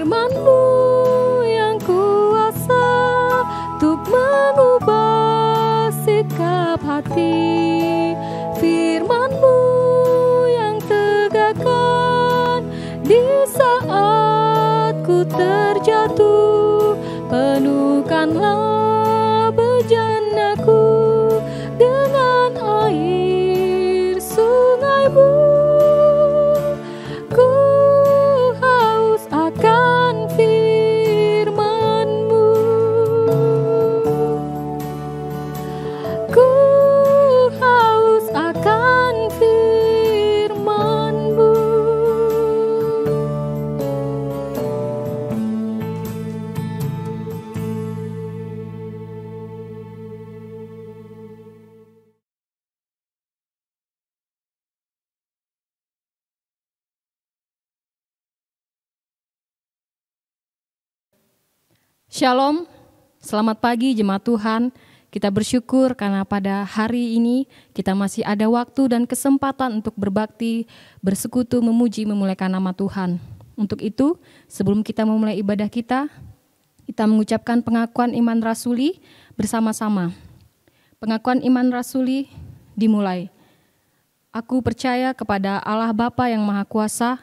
Firman-Mu yang kuasa untuk mengubah sikap hati. Firman-Mu yang tegakkan di saat ku terjatuh. Penuhkanlah bejandaku dengan air sungai-Mu. Ku haus akan firman-Mu. Ku haus akan firman-Mu. Shalom, selamat pagi jemaat Tuhan. Kita bersyukur karena pada hari ini kita masih ada waktu dan kesempatan untuk berbakti, bersekutu, memuji, memuliakan nama Tuhan. Untuk itu, sebelum kita memulai ibadah kita mengucapkan pengakuan iman rasuli bersama-sama. Pengakuan iman rasuli dimulai. Aku percaya kepada Allah Bapa yang Maha Kuasa,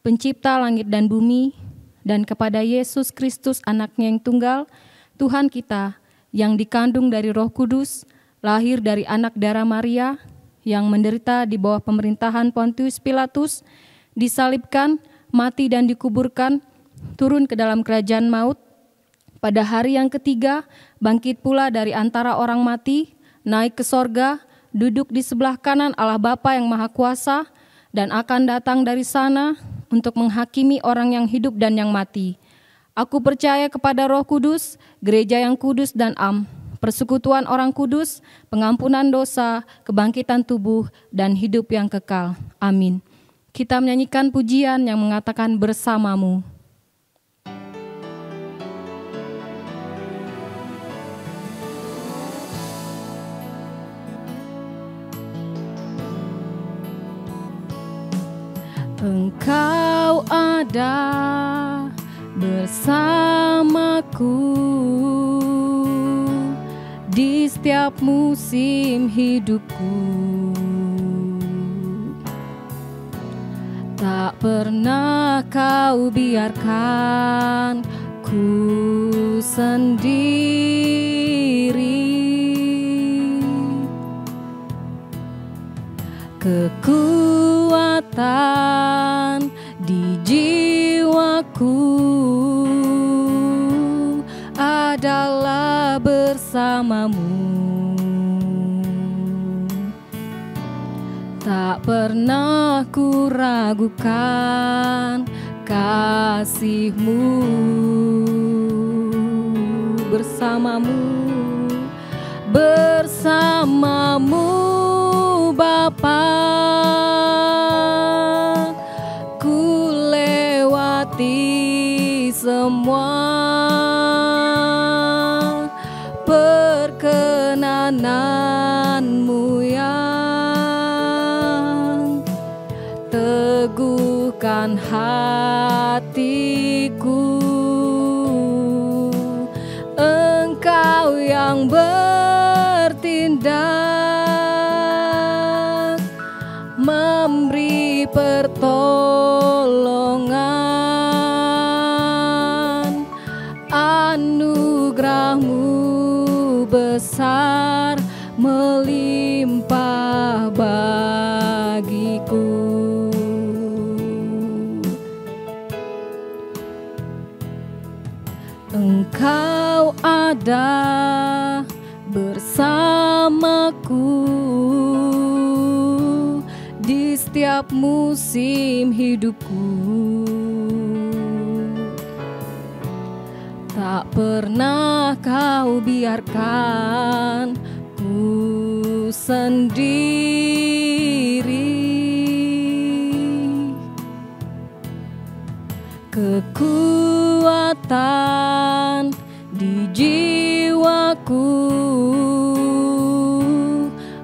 pencipta langit dan bumi, dan kepada Yesus Kristus anaknya yang tunggal, Tuhan kita yang dikandung dari Roh Kudus, lahir dari anak darah Maria, yang menderita di bawah pemerintahan Pontius Pilatus, disalibkan, mati dan dikuburkan, turun ke dalam kerajaan maut, pada hari yang ketiga bangkit pula dari antara orang mati, naik ke sorga, duduk di sebelah kanan Allah Bapa yang Maha Kuasa, dan akan datang dari sana untuk menghakimi orang yang hidup dan yang mati. Aku percaya kepada Roh Kudus, gereja yang kudus dan am, persekutuan orang kudus, pengampunan dosa, kebangkitan tubuh, dan hidup yang kekal. Amin. Kita menyanyikan pujian yang mengatakan bersamamu. Engkau ada bersamaku di setiap musim hidupku. Tak pernah kau biarkan ku sendiri. Kekuatan di jiwaku adalah bersamamu. Tak pernah ku ragukan kasih-Mu. Bersamamu, bersamamu Bapa, ku lewati semua perkenanan-Mu yang teguhkan hatiku. Engkau yang bertindak, memberi pertolongan. Anugerah-Mu besar melimpah bagiku. Engkau ada bersamaku di setiap musim hidupku. Tak pernah kau biarkan ku sendiri. Kekuatan di jiwaku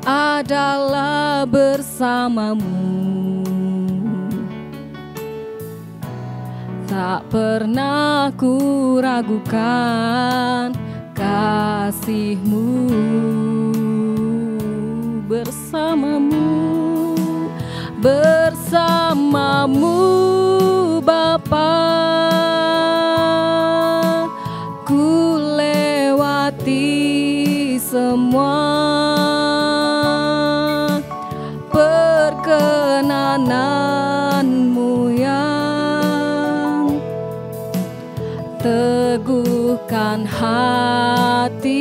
adalah bersamamu. tak pernah ku ragukan kasih-Mu. Bersamamu Bapa, ku lewati semua perkenanan-Mu yang teguhkan hatiku.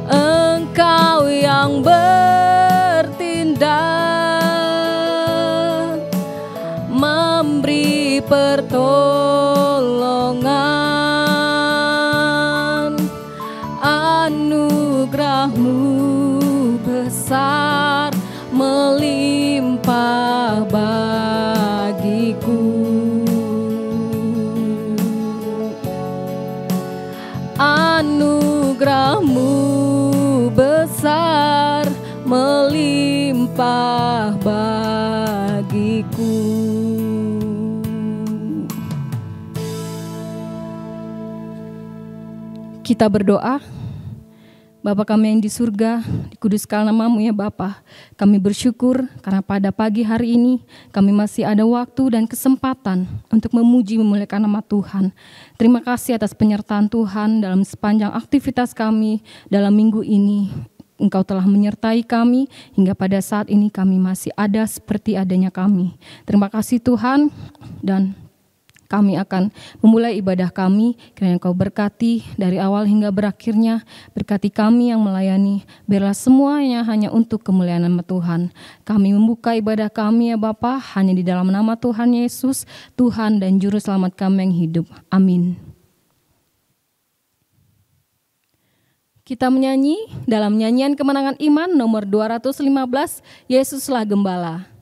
Engkau yang bertindak, memberi pertolongan. Anugerah-Mu besar melimpah bagiku. Anugerah-Mu besar melimpah bagiku. Kita berdoa. Bapa kami yang di surga, dikuduskan nama-Mu ya Bapa. Kami bersyukur karena pada pagi hari ini kami masih ada waktu dan kesempatan untuk memuji memuliakan nama Tuhan. Terima kasih atas penyertaan Tuhan dalam sepanjang aktivitas kami dalam minggu ini. Engkau telah menyertai kami hingga pada saat ini kami masih ada seperti adanya kami. Terima kasih Tuhan, dan kami akan memulai ibadah kami. Kiranya Engkau berkati dari awal hingga berakhirnya. Berkati kami yang melayani. Biarlah semuanya hanya untuk kemuliaan nama Tuhan. Kami membuka ibadah kami ya Bapa, hanya di dalam nama Tuhan Yesus, Tuhan dan Juru Selamat kami yang hidup. Amin. Kita menyanyi dalam nyanyian Kemenangan Iman nomor 215, Yesuslah Gembala.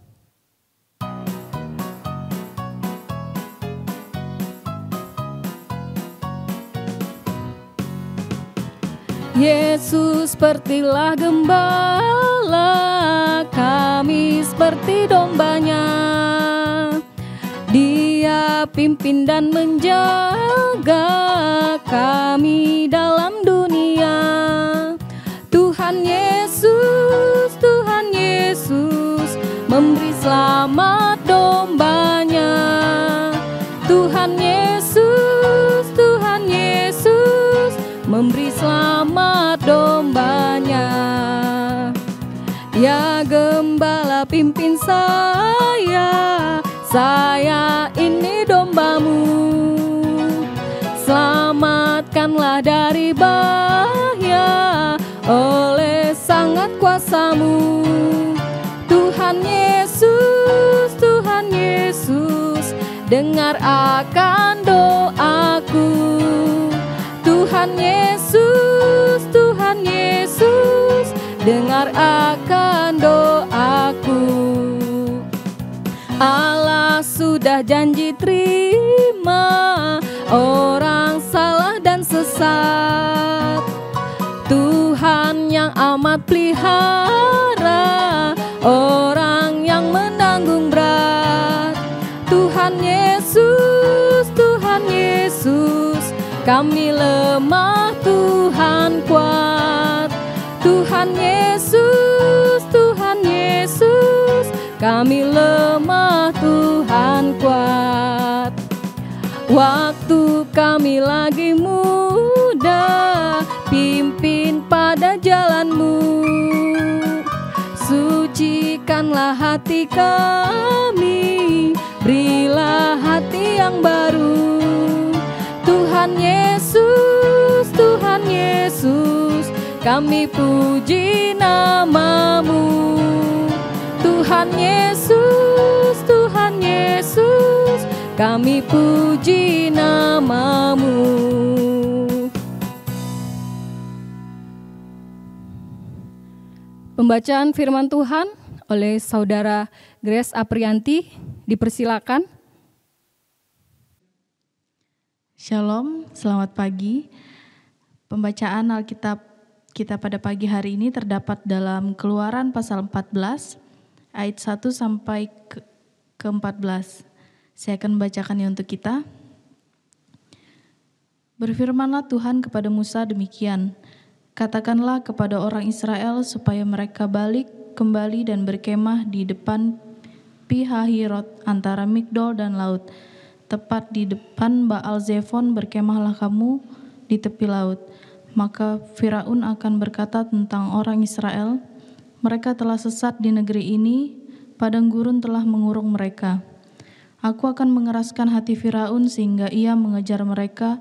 Yesus sepertilah gembala, kami seperti dombanya. Dia pimpin dan menjaga kami dalam dunia. Tuhan Yesus memberi selamat dombanya. Tuhan Yesus memberi selamat dombanya. Ya gembala pimpin saya ini domba-Mu. Selamatkanlah dari bahaya oleh sangat kuasa-Mu. Tuhan Yesus, dengar akan doaku. Tuhan Yesus, dengar akan doaku. Allah sudah janji terima orang salah dan sesat. Tuhan yang amat pelihara orang yang menanggung berat. Tuhan Yesus, kami lemah, Tuhan kuat. Tuhan Yesus, kami lemah, Tuhan kuat. Waktu kami lagi muda, pimpin pada jalan-Mu. Sucikanlah hati kami, berilah hati yang baru. Tuhan Yesus, kami puji nama-Mu. Tuhan Yesus, kami puji nama-Mu. Pembacaan firman Tuhan oleh Saudara Grace Aprianti, dipersilakan. Shalom, selamat pagi. Pembacaan Alkitab kita pada pagi hari ini terdapat dalam Keluaran pasal 14 ayat 1 sampai ke-14. Saya akan membacakannya untuk kita. Berfirmanlah Tuhan kepada Musa demikian, katakanlah kepada orang Israel supaya mereka balik kembali dan berkemah di depan Pi-hahirot antara Migdol dan laut. Tepat di depan Baal Zefon berkemahlah kamu di tepi laut. Maka Firaun akan berkata tentang orang Israel, mereka telah sesat di negeri ini, padang gurun telah mengurung mereka. Aku akan mengeraskan hati Firaun sehingga ia mengejar mereka,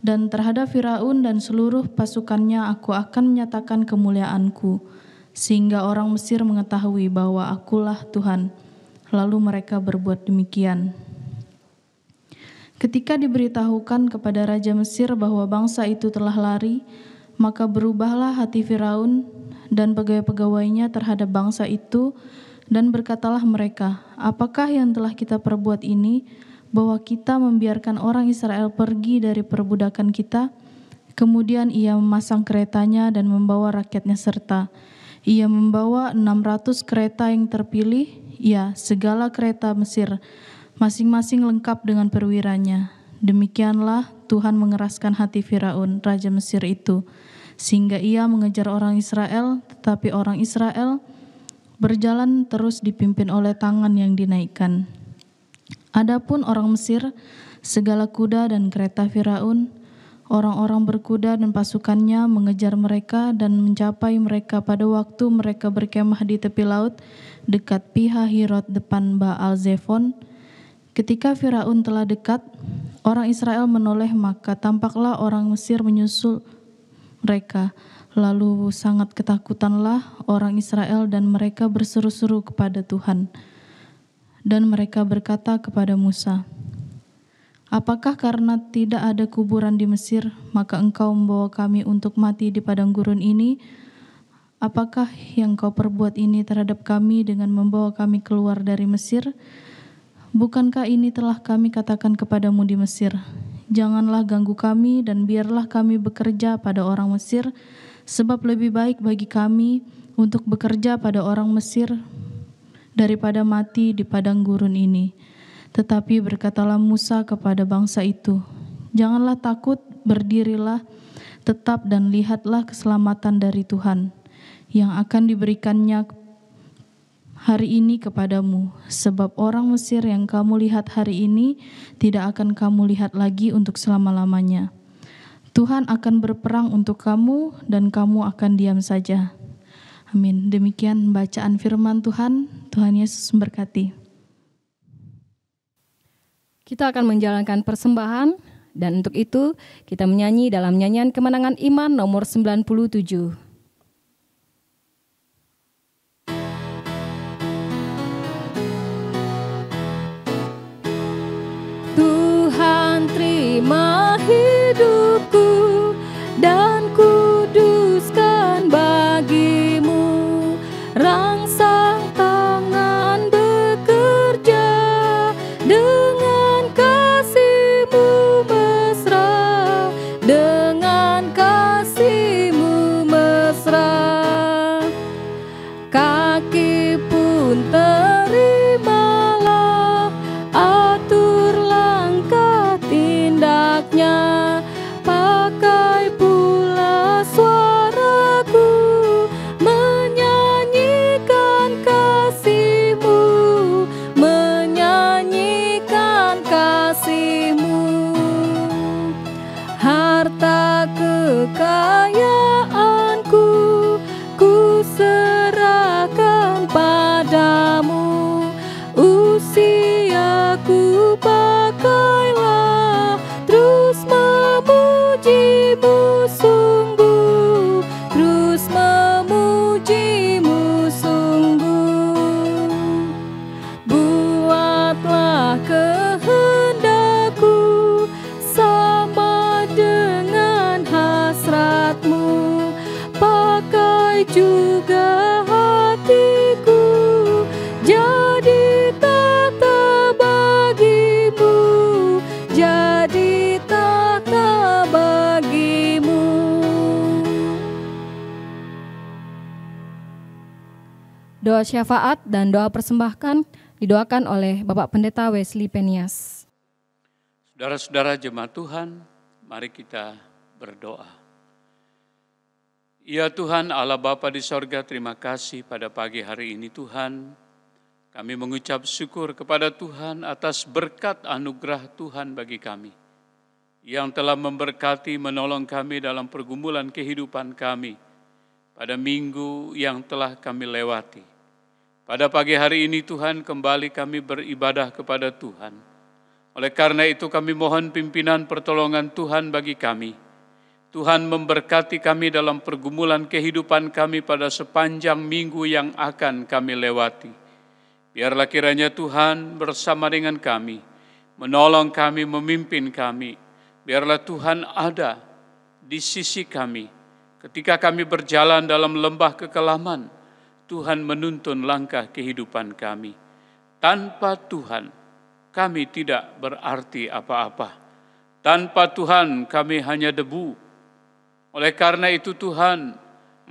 dan terhadap Firaun dan seluruh pasukannya aku akan menyatakan kemuliaanku, sehingga orang Mesir mengetahui bahwa akulah Tuhan. Lalu mereka berbuat demikian. Ketika diberitahukan kepada Raja Mesir bahwa bangsa itu telah lari, maka berubahlah hati Firaun dan pegawai-pegawainya terhadap bangsa itu, dan berkatalah mereka, apakah yang telah kita perbuat ini, bahwa kita membiarkan orang Israel pergi dari perbudakan kita? Kemudian ia memasang keretanya dan membawa rakyatnya serta. Ia membawa 600 kereta yang terpilih, ya segala kereta Mesir, masing-masing lengkap dengan perwiranya. Demikianlah Tuhan mengeraskan hati Firaun, Raja Mesir itu, sehingga ia mengejar orang Israel, tetapi orang Israel berjalan terus dipimpin oleh tangan yang dinaikkan. Adapun orang Mesir, segala kuda dan kereta Firaun, orang-orang berkuda dan pasukannya mengejar mereka dan mencapai mereka pada waktu mereka berkemah di tepi laut dekat Pi-hahirot depan Baal Zefon. Ketika Firaun telah dekat, orang Israel menoleh, maka tampaklah orang Mesir menyusul mereka. Lalu sangat ketakutanlah orang Israel dan mereka berseru-seru kepada Tuhan. Dan mereka berkata kepada Musa, apakah karena tidak ada kuburan di Mesir, maka engkau membawa kami untuk mati di padang gurun ini? Apakah yang kau perbuat ini terhadap kami dengan membawa kami keluar dari Mesir? Bukankah ini telah kami katakan kepadamu di Mesir? Janganlah ganggu kami dan biarlah kami bekerja pada orang Mesir, sebab lebih baik bagi kami untuk bekerja pada orang Mesir daripada mati di padang gurun ini. Tetapi berkatalah Musa kepada bangsa itu, janganlah takut, berdirilah tetap dan lihatlah keselamatan dari Tuhan yang akan diberikannya hari ini kepadamu, sebab orang Mesir yang kamu lihat hari ini tidak akan kamu lihat lagi untuk selama-lamanya. Tuhan akan berperang untuk kamu dan kamu akan diam saja. Amin. Demikian bacaan firman Tuhan. Tuhan Yesus memberkati. Kita akan menjalankan persembahan, dan untuk itu kita menyanyi dalam nyanyian Kemenangan Iman nomor 97. Tuhan terima hidupku dan kuduskan bagimu, rangsang tangan bekerja dengan kasih-Mu mesra, dengan kasih-Mu mesra. Kaki pun terimalah, atur langkah tindaknya, pakai pula suaraku, menyanyikan kasih-Mu, menyanyikan kasih-Mu. Harta kekayaanku ku serahkan padamu, usiaku pakailah terus memuji-Mu sungguh, terus memuji-Mu sungguh. Buatlah kehendakku sama dengan hasrat-Mu, pakai juga hatiku jadi tata bagi-Mu, jadi tata bagi-Mu. Doa syafaat dan doa persembahkan didoakan oleh Bapak Pendeta Wesley Penias. Saudara-saudara jemaat Tuhan, mari kita berdoa. Ya Tuhan Allah Bapa di sorga, terima kasih pada pagi hari ini Tuhan. Kami mengucap syukur kepada Tuhan atas berkat anugerah Tuhan bagi kami, yang telah memberkati menolong kami dalam pergumulan kehidupan kami pada minggu yang telah kami lewati. Pada pagi hari ini Tuhan, kembali kami beribadah kepada Tuhan. Oleh karena itu kami mohon pimpinan pertolongan Tuhan bagi kami. Tuhan memberkati kami dalam pergumulan kehidupan kami pada sepanjang minggu yang akan kami lewati. Biarlah kiranya Tuhan bersama dengan kami, menolong kami, memimpin kami. Biarlah Tuhan ada di sisi kami. Ketika kami berjalan dalam lembah kekelaman, Tuhan menuntun langkah kehidupan kami. Tanpa Tuhan, kami tidak berarti apa-apa. Tanpa Tuhan, kami hanya debu. Oleh karena itu Tuhan,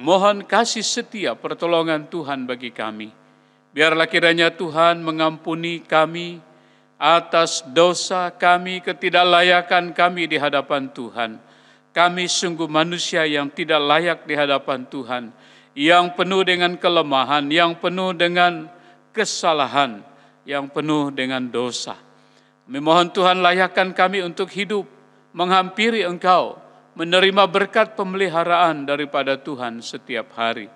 mohon kasih setia pertolongan Tuhan bagi kami. Biarlah kiranya Tuhan mengampuni kami atas dosa kami, ketidaklayakan kami di hadapan Tuhan. Kami sungguh manusia yang tidak layak di hadapan Tuhan, yang penuh dengan kelemahan, yang penuh dengan kesalahan, yang penuh dengan dosa. Kami mohon Tuhan layakkan kami untuk hidup, menghampiri Engkau, menerima berkat pemeliharaan daripada Tuhan setiap hari.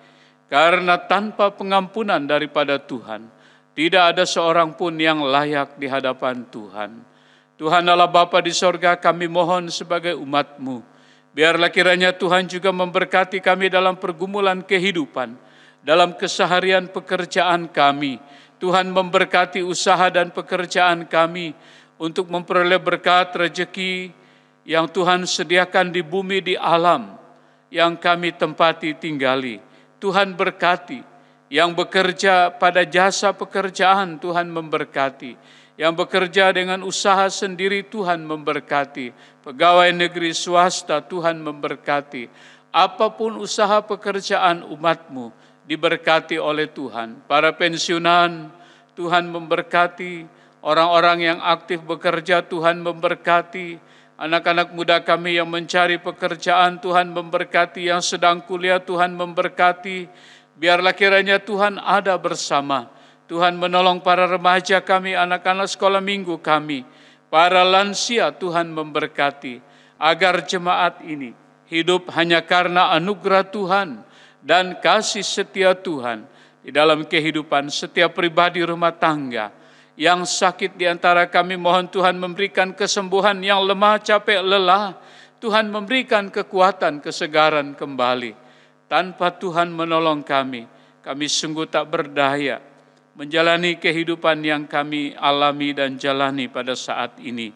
Karena tanpa pengampunan daripada Tuhan, tidak ada seorang pun yang layak di hadapan Tuhan. Tuhan Allah Bapa di sorga, kami mohon sebagai umat-Mu, biarlah kiranya Tuhan juga memberkati kami dalam pergumulan kehidupan, dalam keseharian pekerjaan kami. Tuhan memberkati usaha dan pekerjaan kami untuk memperoleh berkat rezeki yang Tuhan sediakan di bumi, di alam yang kami tempati tinggali. Tuhan berkati yang bekerja pada jasa pekerjaan, Tuhan memberkati. Yang bekerja dengan usaha sendiri, Tuhan memberkati. Pegawai negeri swasta, Tuhan memberkati. Apapun usaha pekerjaan umat-Mu, diberkati oleh Tuhan. Para pensiunan, Tuhan memberkati. Orang-orang yang aktif bekerja, Tuhan memberkati. Anak-anak muda kami yang mencari pekerjaan, Tuhan memberkati. Yang sedang kuliah, Tuhan memberkati. Biarlah kiranya Tuhan ada bersama. Tuhan menolong para remaja kami, anak-anak sekolah minggu kami, para lansia, Tuhan memberkati, agar jemaat ini hidup hanya karena anugerah Tuhan dan kasih setia Tuhan di dalam kehidupan setiap pribadi rumah tangga. Yang sakit di antara kami, mohon Tuhan memberikan kesembuhan. Yang lemah, capek, lelah, Tuhan memberikan kekuatan, kesegaran kembali. Tanpa Tuhan menolong kami sungguh tak berdaya menjalani kehidupan yang kami alami dan jalani pada saat ini.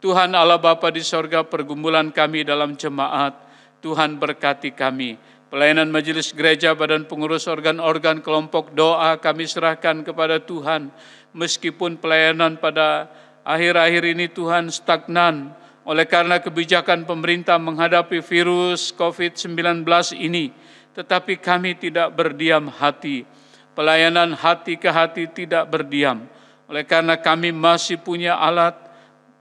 Tuhan Allah Bapa di sorga, pergumulan kami dalam jemaat, Tuhan berkati kami. Pelayanan majelis gereja, badan pengurus, organ-organ, kelompok doa kami serahkan kepada Tuhan. Meskipun pelayanan pada akhir-akhir ini Tuhan stagnan, oleh karena kebijakan pemerintah menghadapi virus COVID-19 ini, tetapi kami tidak berdiam hati. Pelayanan hati ke hati tidak berdiam. Oleh karena kami masih punya alat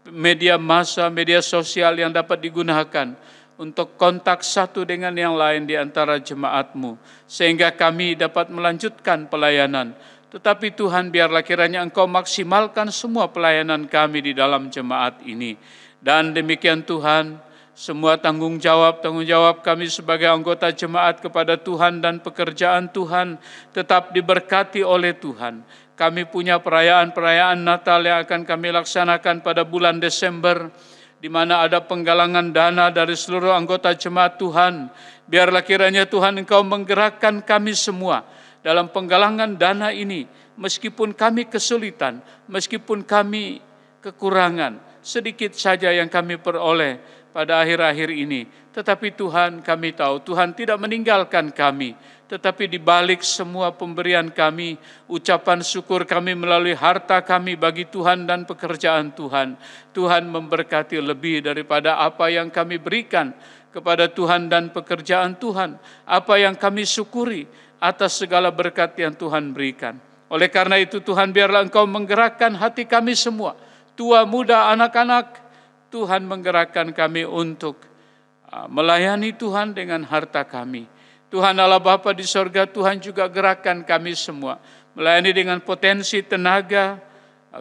media massa, media sosial yang dapat digunakan untuk kontak satu dengan yang lain di antara jemaat-Mu, sehingga kami dapat melanjutkan pelayanan. Tetapi Tuhan, biarlah kiranya Engkau maksimalkan semua pelayanan kami di dalam jemaat ini. Dan demikian Tuhan, semua tanggung jawab kami sebagai anggota jemaat kepada Tuhan dan pekerjaan Tuhan tetap diberkati oleh Tuhan. Kami punya perayaan-perayaan Natal yang akan kami laksanakan pada bulan Desember, di mana ada penggalangan dana dari seluruh anggota jemaat Tuhan. Biarlah kiranya Tuhan Engkau menggerakkan kami semua dalam penggalangan dana ini, meskipun kami kesulitan, meskipun kami kekurangan, sedikit saja yang kami peroleh pada akhir-akhir ini. Tetapi Tuhan, kami tahu Tuhan tidak meninggalkan kami. Tetapi di balik semua pemberian kami, ucapan syukur kami melalui harta kami bagi Tuhan dan pekerjaan Tuhan, Tuhan memberkati lebih daripada apa yang kami berikan kepada Tuhan dan pekerjaan Tuhan. Apa yang kami syukuri, atas segala berkat yang Tuhan berikan. Oleh karena itu Tuhan, biarlah Engkau menggerakkan hati kami semua, tua, muda, anak-anak. Tuhan menggerakkan kami untuk melayani Tuhan dengan harta kami. Tuhan Allah Bapa di sorga, Tuhan juga gerakkan kami semua, melayani dengan potensi, tenaga,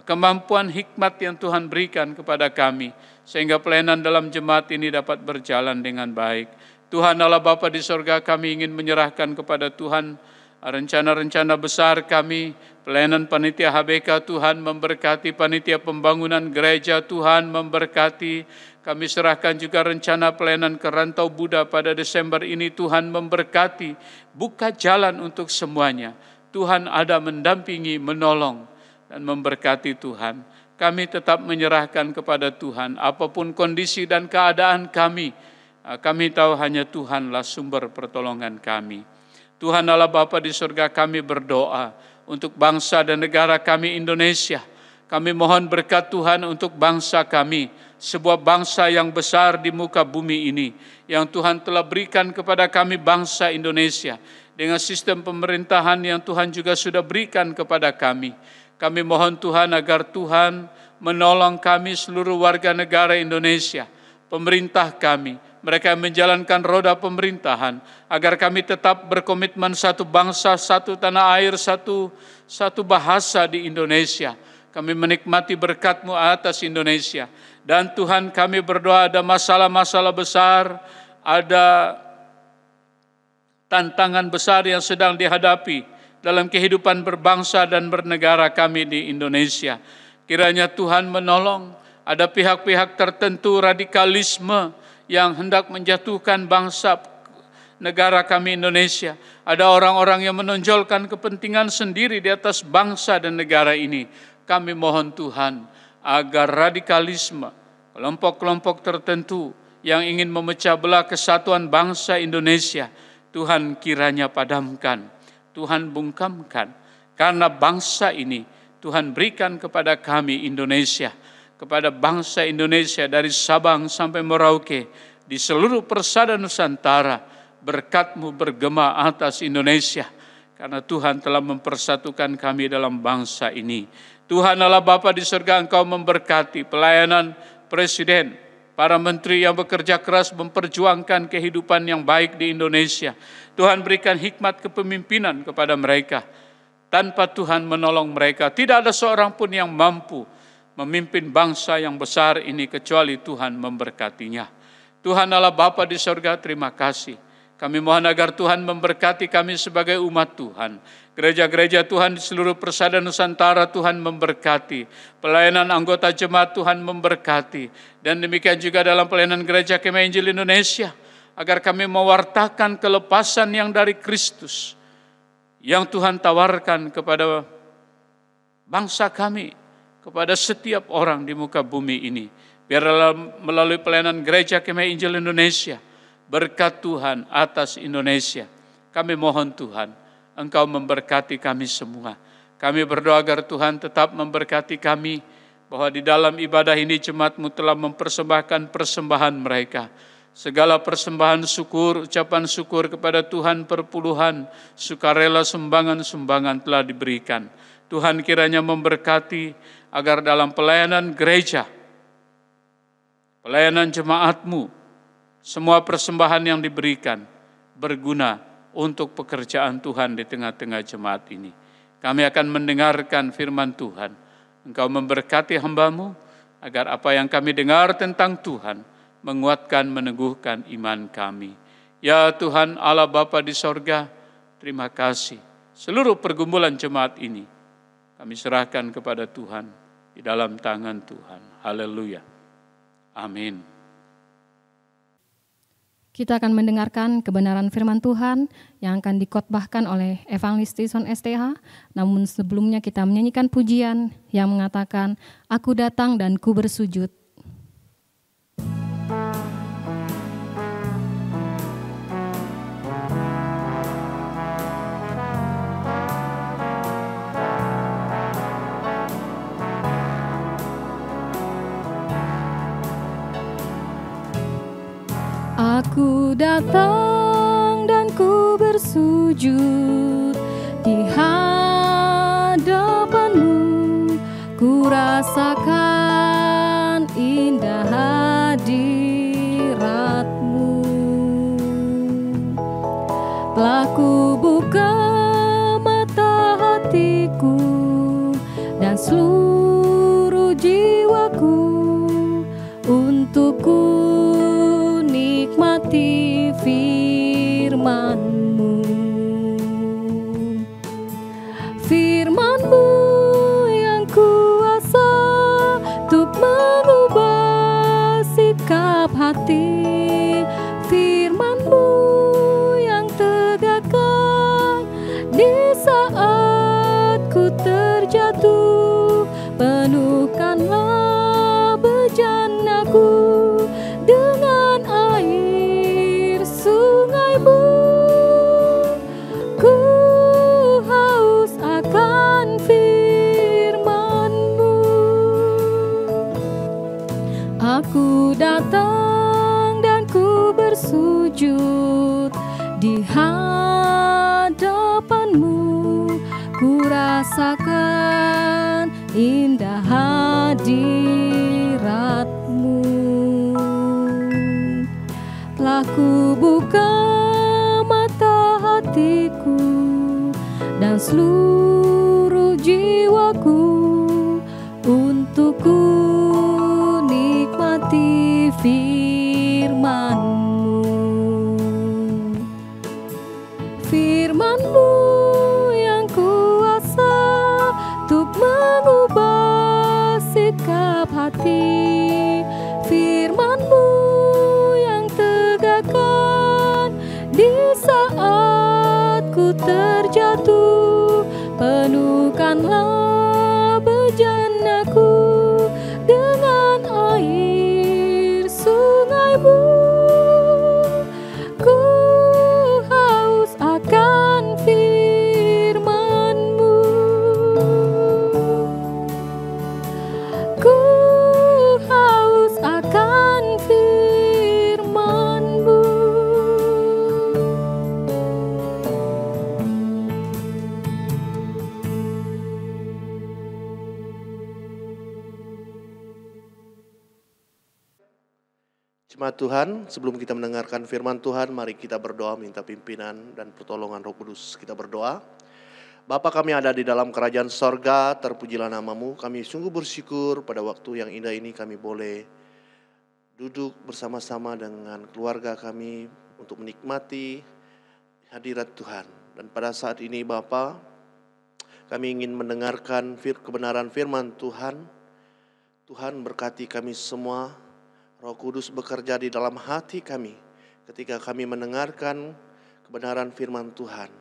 kemampuan, hikmat yang Tuhan berikan kepada kami, sehingga pelayanan dalam jemaat ini dapat berjalan dengan baik. Tuhan Allah Bapa di sorga, kami ingin menyerahkan kepada Tuhan rencana-rencana besar kami, pelayanan panitia HBK. Tuhan memberkati, panitia pembangunan gereja Tuhan memberkati. Kami serahkan juga rencana pelayanan ke Rantau Buddha pada Desember ini. Tuhan memberkati, buka jalan untuk semuanya. Tuhan ada mendampingi, menolong, dan memberkati Tuhan. Kami tetap menyerahkan kepada Tuhan apapun kondisi dan keadaan kami. Kami tahu hanya Tuhanlah sumber pertolongan kami. Tuhan Allah Bapa di surga, kami berdoa untuk bangsa dan negara kami Indonesia. Kami mohon berkat Tuhan untuk bangsa kami, sebuah bangsa yang besar di muka bumi ini, yang Tuhan telah berikan kepada kami bangsa Indonesia, dengan sistem pemerintahan yang Tuhan juga sudah berikan kepada kami. Kami mohon Tuhan agar Tuhan menolong kami seluruh warga negara Indonesia, pemerintah kami, mereka yang menjalankan roda pemerintahan, agar kami tetap berkomitmen satu bangsa, satu tanah air, satu bahasa di Indonesia. Kami menikmati berkat-Mu atas Indonesia. Dan Tuhan, kami berdoa ada masalah-masalah besar, ada tantangan besar yang sedang dihadapi dalam kehidupan berbangsa dan bernegara kami di Indonesia. Kiranya Tuhan menolong, ada pihak-pihak tertentu radikalisme yang hendak menjatuhkan bangsa negara kami Indonesia. Ada orang-orang yang menonjolkan kepentingan sendiri di atas bangsa dan negara ini. Kami mohon Tuhan agar radikalisme, kelompok-kelompok tertentu yang ingin memecah belah kesatuan bangsa Indonesia, Tuhan kiranya padamkan, Tuhan bungkamkan. Karena bangsa ini Tuhan berikan kepada kami Indonesia, kepada bangsa Indonesia dari Sabang sampai Merauke, di seluruh persada Nusantara, berkat-Mu bergema atas Indonesia, karena Tuhan telah mempersatukan kami dalam bangsa ini. Tuhan Allah Bapa di surga, Engkau memberkati pelayanan Presiden, para menteri yang bekerja keras memperjuangkan kehidupan yang baik di Indonesia. Tuhan berikan hikmat kepemimpinan kepada mereka. Tanpa Tuhan menolong mereka, tidak ada seorang pun yang mampu memimpin bangsa yang besar ini kecuali Tuhan memberkatinya. Tuhan Allah Bapa di surga, terima kasih. Kami mohon agar Tuhan memberkati kami sebagai umat Tuhan. Gereja-gereja Tuhan di seluruh persada Nusantara Tuhan memberkati. Pelayanan anggota jemaat Tuhan memberkati. Dan demikian juga dalam pelayanan Gereja Kemah Injil Indonesia. Agar kami mewartakan kelepasan yang dari Kristus, yang Tuhan tawarkan kepada bangsa kami, kepada setiap orang di muka bumi ini. Biarlah melalui pelayanan Gereja Kemah Injil Indonesia, berkat Tuhan atas Indonesia. Kami mohon Tuhan, Engkau memberkati kami semua. Kami berdoa agar Tuhan tetap memberkati kami, bahwa di dalam ibadah ini jemaat-Mu telah mempersembahkan persembahan mereka. Segala persembahan syukur, ucapan syukur kepada Tuhan perpuluhan, sukarela sumbangan-sumbangan telah diberikan. Tuhan kiranya memberkati agar dalam pelayanan gereja, pelayanan jemaat-Mu, semua persembahan yang diberikan berguna untuk pekerjaan Tuhan di tengah-tengah jemaat ini. Kami akan mendengarkan firman Tuhan. Engkau memberkati hamba-Mu agar apa yang kami dengar tentang Tuhan menguatkan, meneguhkan iman kami. Ya Tuhan Allah Bapa di sorga, terima kasih. Seluruh pergumulan jemaat ini kami serahkan kepada Tuhan, di dalam tangan Tuhan. Haleluya. Amin. Kita akan mendengarkan kebenaran firman Tuhan yang akan dikhotbahkan oleh Evangelis Tyson STH. Namun sebelumnya kita menyanyikan pujian yang mengatakan, Aku datang dan ku bersujud. Aku datang dan ku bersujud di hadapan-Mu. Ku rasakan indah hadirat-Mu. Telah ku buka mata hatiku dan seluruh jiwaku untuk ku nikmati firman-Mu. Firman-Mu yang kuasa untuk mengubah sikap hati. Firman-Mu yang tegakkan di saat ku terjatuh. Penuhkanlah bejanaku dengan air sungai-Mu. Ku haus akan firman-Mu. Aku datang dan ku bersujud di hadapan-Mu. Ku rasakan indah hadirat-Mu. Telah ku buka mata hatiku dan seluruh jiwaku untuk ku nikmati firman-Mu. Firman-Mu yang kuasa untuk mengubah sikap hati. Firman-Mu yang tegakkan di saat ku terjatuh. Penuhkanlah bejanaku dengan air sungai-Mu. Ku haus akan firman-Mu. Ku haus akan firman-Mu. Jemaat Tuhan, sebelum kita mendengarkan firman Tuhan, mari kita berdoa minta pimpinan dan pertolongan Roh Kudus. Kita berdoa. Bapa kami ada di dalam kerajaan sorga, terpujilah nama-Mu. Kami sungguh bersyukur pada waktu yang indah ini kami boleh duduk bersama-sama dengan keluarga kami untuk menikmati hadirat Tuhan. Dan pada saat ini Bapa, kami ingin mendengarkan kebenaran firman Tuhan. Tuhan berkati kami semua. Roh Kudus bekerja di dalam hati kami ketika kami mendengarkan kebenaran firman Tuhan.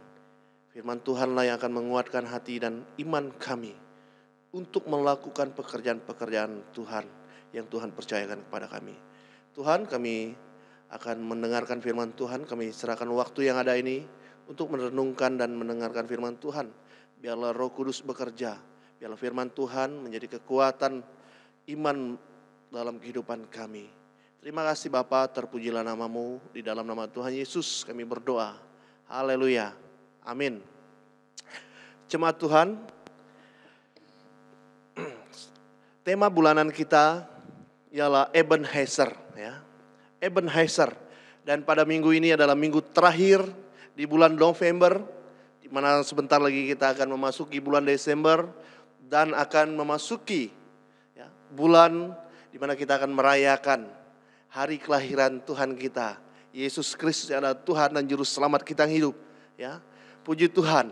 Firman Tuhanlah yang akan menguatkan hati dan iman kami untuk melakukan pekerjaan-pekerjaan Tuhan yang Tuhan percayakan kepada kami. Tuhan, kami akan mendengarkan firman Tuhan. Kami serahkan waktu yang ada ini untuk merenungkan dan mendengarkan firman Tuhan. Biarlah Roh Kudus bekerja. Biarlah firman Tuhan menjadi kekuatan iman dalam kehidupan kami. Terima kasih Bapa, terpujilah nama-Mu. Di dalam nama Tuhan Yesus kami berdoa. Haleluya. Amin. Jemaat Tuhan, tema bulanan kita ialah Ebenezer, ya. Ebenezer. Dan pada minggu ini adalah minggu terakhir di bulan November, di mana sebentar lagi kita akan memasuki bulan Desember dan akan memasuki bulan di mana kita akan merayakan hari kelahiran Tuhan kita, Yesus Kristus yang adalah Tuhan dan Juru Selamat kita yang hidup. Ya, puji Tuhan.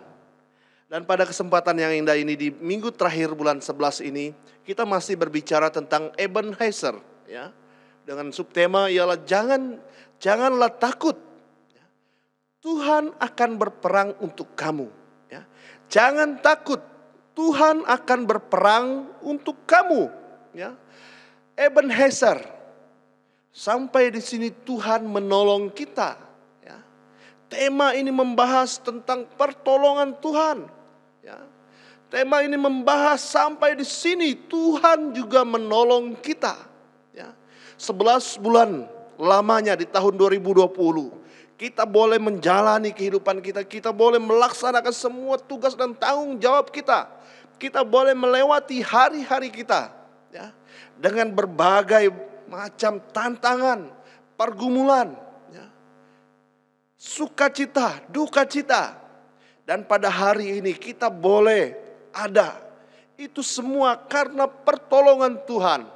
Dan pada kesempatan yang indah ini di minggu terakhir bulan 11 ini, kita masih berbicara tentang Ebenezer. Ya, dengan subtema ialah janganlah takut. Tuhan akan berperang untuk kamu. Ya, jangan takut. Tuhan akan berperang untuk kamu. Ya. Ebenezer, sampai di sini Tuhan menolong kita. Ya. Tema ini membahas tentang pertolongan Tuhan. Ya. Tema ini membahas sampai di sini Tuhan juga menolong kita. Ya. 11 bulan lamanya di tahun 2020 Kita boleh menjalani kehidupan kita. Kita boleh melaksanakan semua tugas dan tanggung jawab kita. Kita boleh melewati hari-hari kita, ya, dengan berbagai macam tantangan, pergumulan, ya, sukacita, duka cita. Dan pada hari ini kita boleh ada. Itu semua karena pertolongan Tuhan.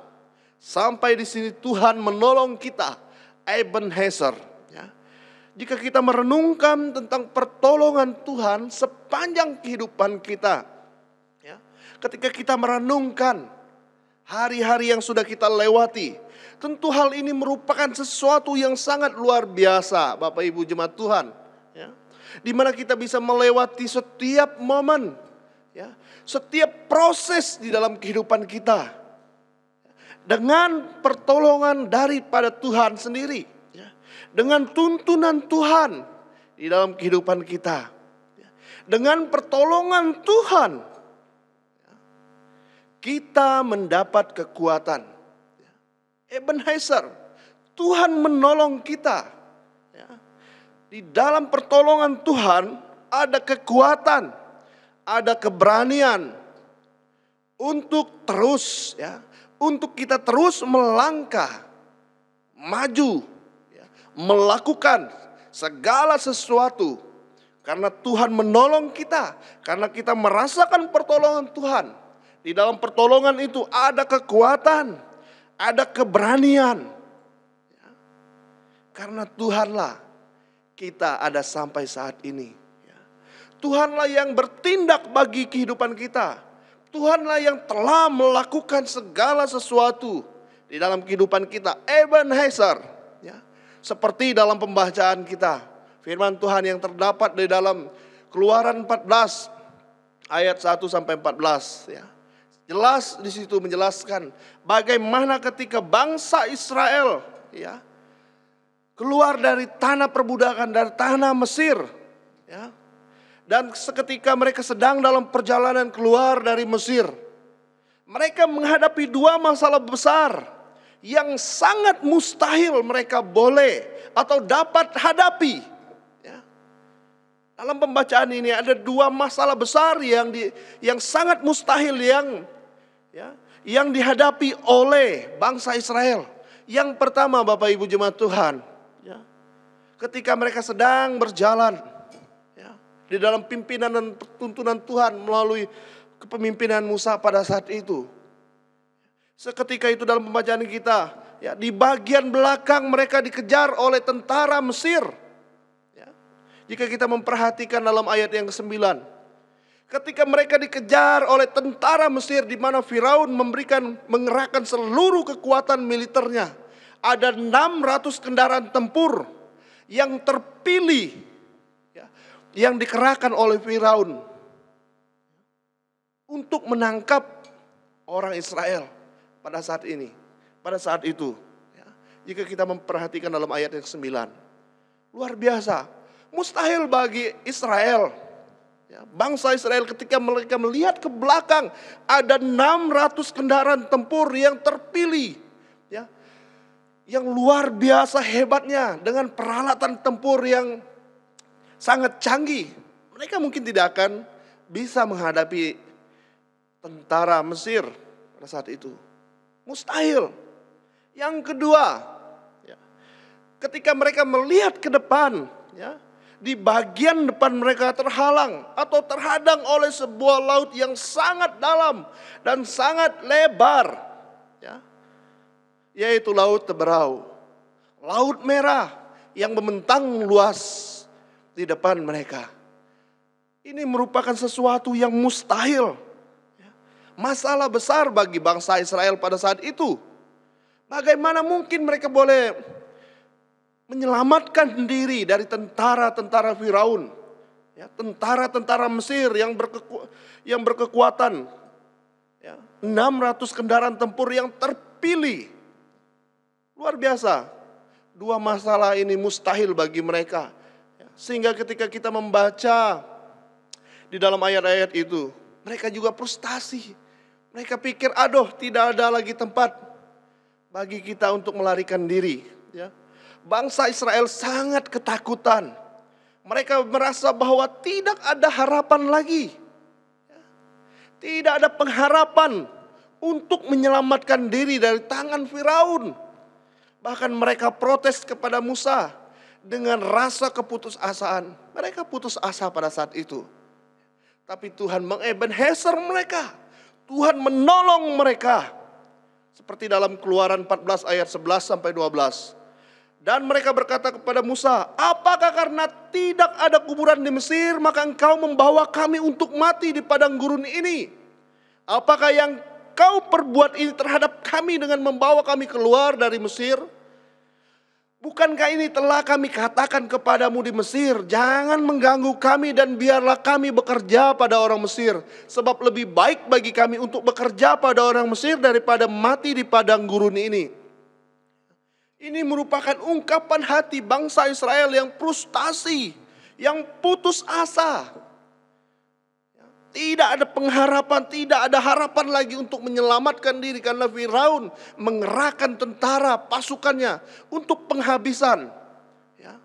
Sampai di sini Tuhan menolong kita. Ebenezer. Ya. Jika kita merenungkan tentang pertolongan Tuhan sepanjang kehidupan kita. Ya. Ketika kita merenungkan hari-hari yang sudah kita lewati. Tentu hal ini merupakan sesuatu yang sangat luar biasa, Bapak Ibu jemaat Tuhan. Ya. Di mana kita bisa melewati setiap momen, ya, setiap proses di dalam kehidupan kita dengan pertolongan daripada Tuhan sendiri, ya, dengan tuntunan Tuhan di dalam kehidupan kita, ya, dengan pertolongan Tuhan, ya, kita mendapat kekuatan. Ya. Ebenezer, Tuhan menolong kita. Ya. Di dalam pertolongan Tuhan ada kekuatan, ada keberanian untuk terus, ya, untuk kita terus melangkah, maju, ya, melakukan segala sesuatu. Karena Tuhan menolong kita, karena kita merasakan pertolongan Tuhan. Di dalam pertolongan itu ada kekuatan, ada keberanian. Ya. Karena Tuhanlah kita ada sampai saat ini. Tuhanlah yang bertindak bagi kehidupan kita. Tuhanlah yang telah melakukan segala sesuatu di dalam kehidupan kita. Ebenezer, ya. Seperti dalam pembacaan kita, firman Tuhan yang terdapat di dalam Keluaran 14 ayat 1 sampai 14, ya. Jelas di situ menjelaskan bagaimana ketika bangsa Israel, ya, keluar dari tanah perbudakan, dari tanah Mesir, ya. Dan seketika mereka sedang dalam perjalanan keluar dari Mesir, mereka menghadapi dua masalah besar yang sangat mustahil mereka boleh atau dapat hadapi. Ya. Dalam pembacaan ini ada dua masalah besar yang sangat mustahil yang dihadapi oleh bangsa Israel. Yang pertama, Bapak Ibu jemaat Tuhan, ya, ketika mereka sedang berjalan di dalam pimpinan dan tuntunan Tuhan melalui kepemimpinan Musa pada saat itu. Seketika itu dalam pembacaan kita, ya, di bagian belakang mereka dikejar oleh tentara Mesir. Ya. Jika kita memperhatikan dalam ayat yang ke-9. Ketika mereka dikejar oleh tentara Mesir di mana Firaun mengerahkan seluruh kekuatan militernya. Ada 600 kendaraan tempur yang terpilih, yang dikerahkan oleh Firaun untuk menangkap orang Israel pada saat ini, pada saat itu. Ya. Jika kita memperhatikan dalam ayat yang 9, luar biasa, mustahil bagi Israel, ya, bangsa Israel ketika mereka melihat ke belakang ada 600 kendaraan tempur yang terpilih, ya, yang luar biasa hebatnya dengan peralatan tempur yang sangat canggih. Mereka mungkin tidak akan bisa menghadapi tentara Mesir pada saat itu. Mustahil. Yang kedua, ya, ketika mereka melihat ke depan, ya, di bagian depan mereka terhalang atau terhadang oleh sebuah laut yang sangat dalam dan sangat lebar, ya, yaitu Laut Teberau, Laut Merah yang membentang luas di depan mereka. Ini merupakan sesuatu yang mustahil. Masalah besar bagi bangsa Israel pada saat itu. Bagaimana mungkin mereka boleh menyelamatkan diri dari tentara-tentara Firaun, ya, tentara-tentara Mesir yang berkekuatan, ya, 600 kendaraan tempur yang terpilih. Luar biasa. Dua masalah ini mustahil bagi mereka. Sehingga ketika kita membaca di dalam ayat-ayat itu, mereka juga frustasi. Mereka pikir, aduh, tidak ada lagi tempat bagi kita untuk melarikan diri. Ya. Bangsa Israel sangat ketakutan. Mereka merasa bahwa tidak ada harapan lagi. Tidak ada pengharapan untuk menyelamatkan diri dari tangan Firaun. Bahkan mereka protes kepada Musa dengan rasa keputusasaan. Mereka putus asa pada saat itu. Tapi Tuhan mengebenheser mereka. Tuhan menolong mereka. Seperti dalam Keluaran 14 ayat 11 sampai 12. Dan mereka berkata kepada Musa, apakah karena tidak ada kuburan di Mesir, maka engkau membawa kami untuk mati di padang gurun ini? Apakah yang kau perbuat ini terhadap kami dengan membawa kami keluar dari Mesir? Bukankah ini telah kami katakan kepadamu di Mesir, jangan mengganggu kami dan biarlah kami bekerja pada orang Mesir. Sebab lebih baik bagi kami untuk bekerja pada orang Mesir daripada mati di padang gurun ini. Ini merupakan ungkapan hati bangsa Israel yang frustasi, yang putus asa. Tidak ada pengharapan, tidak ada harapan lagi untuk menyelamatkan diri karena Firaun mengerahkan tentara pasukannya untuk penghabisan. Ya.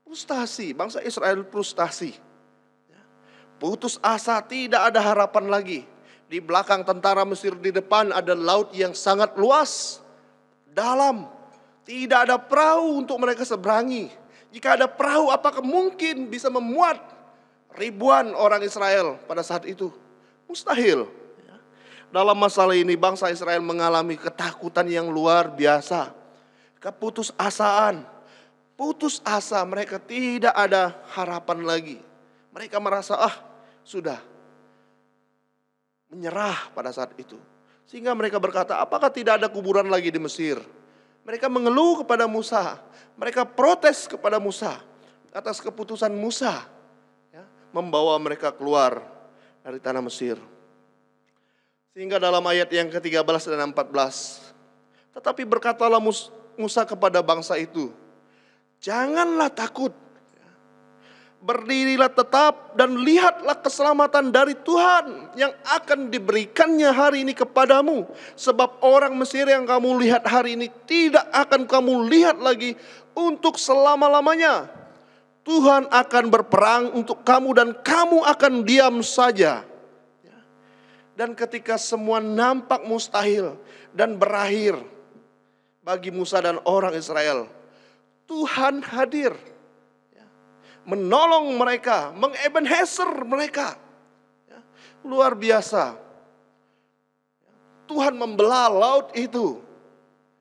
Frustasi, bangsa Israel frustasi. Ya. Putus asa, tidak ada harapan lagi. Di belakang tentara Mesir, di depan ada laut yang sangat luas. Dalam, tidak ada perahu untuk mereka seberangi. Jika ada perahu, apakah mungkin bisa memuat ribuan orang Israel pada saat itu? Mustahil. Dalam masalah ini bangsa Israel mengalami ketakutan yang luar biasa. Keputusasaan. Putus asa, mereka tidak ada harapan lagi. Mereka merasa sudah menyerah pada saat itu. Sehingga mereka berkata, apakah tidak ada kuburan lagi di Mesir? Mereka mengeluh kepada Musa. Mereka protes kepada Musa. Atas keputusan Musa. Ya, membawa mereka keluar dari tanah Mesir. Sehingga dalam ayat yang ke-13 dan 14. Tetapi berkatalah Musa kepada bangsa itu. Janganlah takut. Berdirilah tetap dan lihatlah keselamatan dari Tuhan yang akan diberikannya hari ini kepadamu. Sebab orang Mesir yang kamu lihat hari ini tidak akan kamu lihat lagi untuk selama-lamanya. Tuhan akan berperang untuk kamu dan kamu akan diam saja. Dan ketika semua nampak mustahil dan berakhir bagi Musa dan orang Israel, Tuhan hadir. Menolong mereka, mengebenheser mereka. Ya, luar biasa. Tuhan membelah laut itu.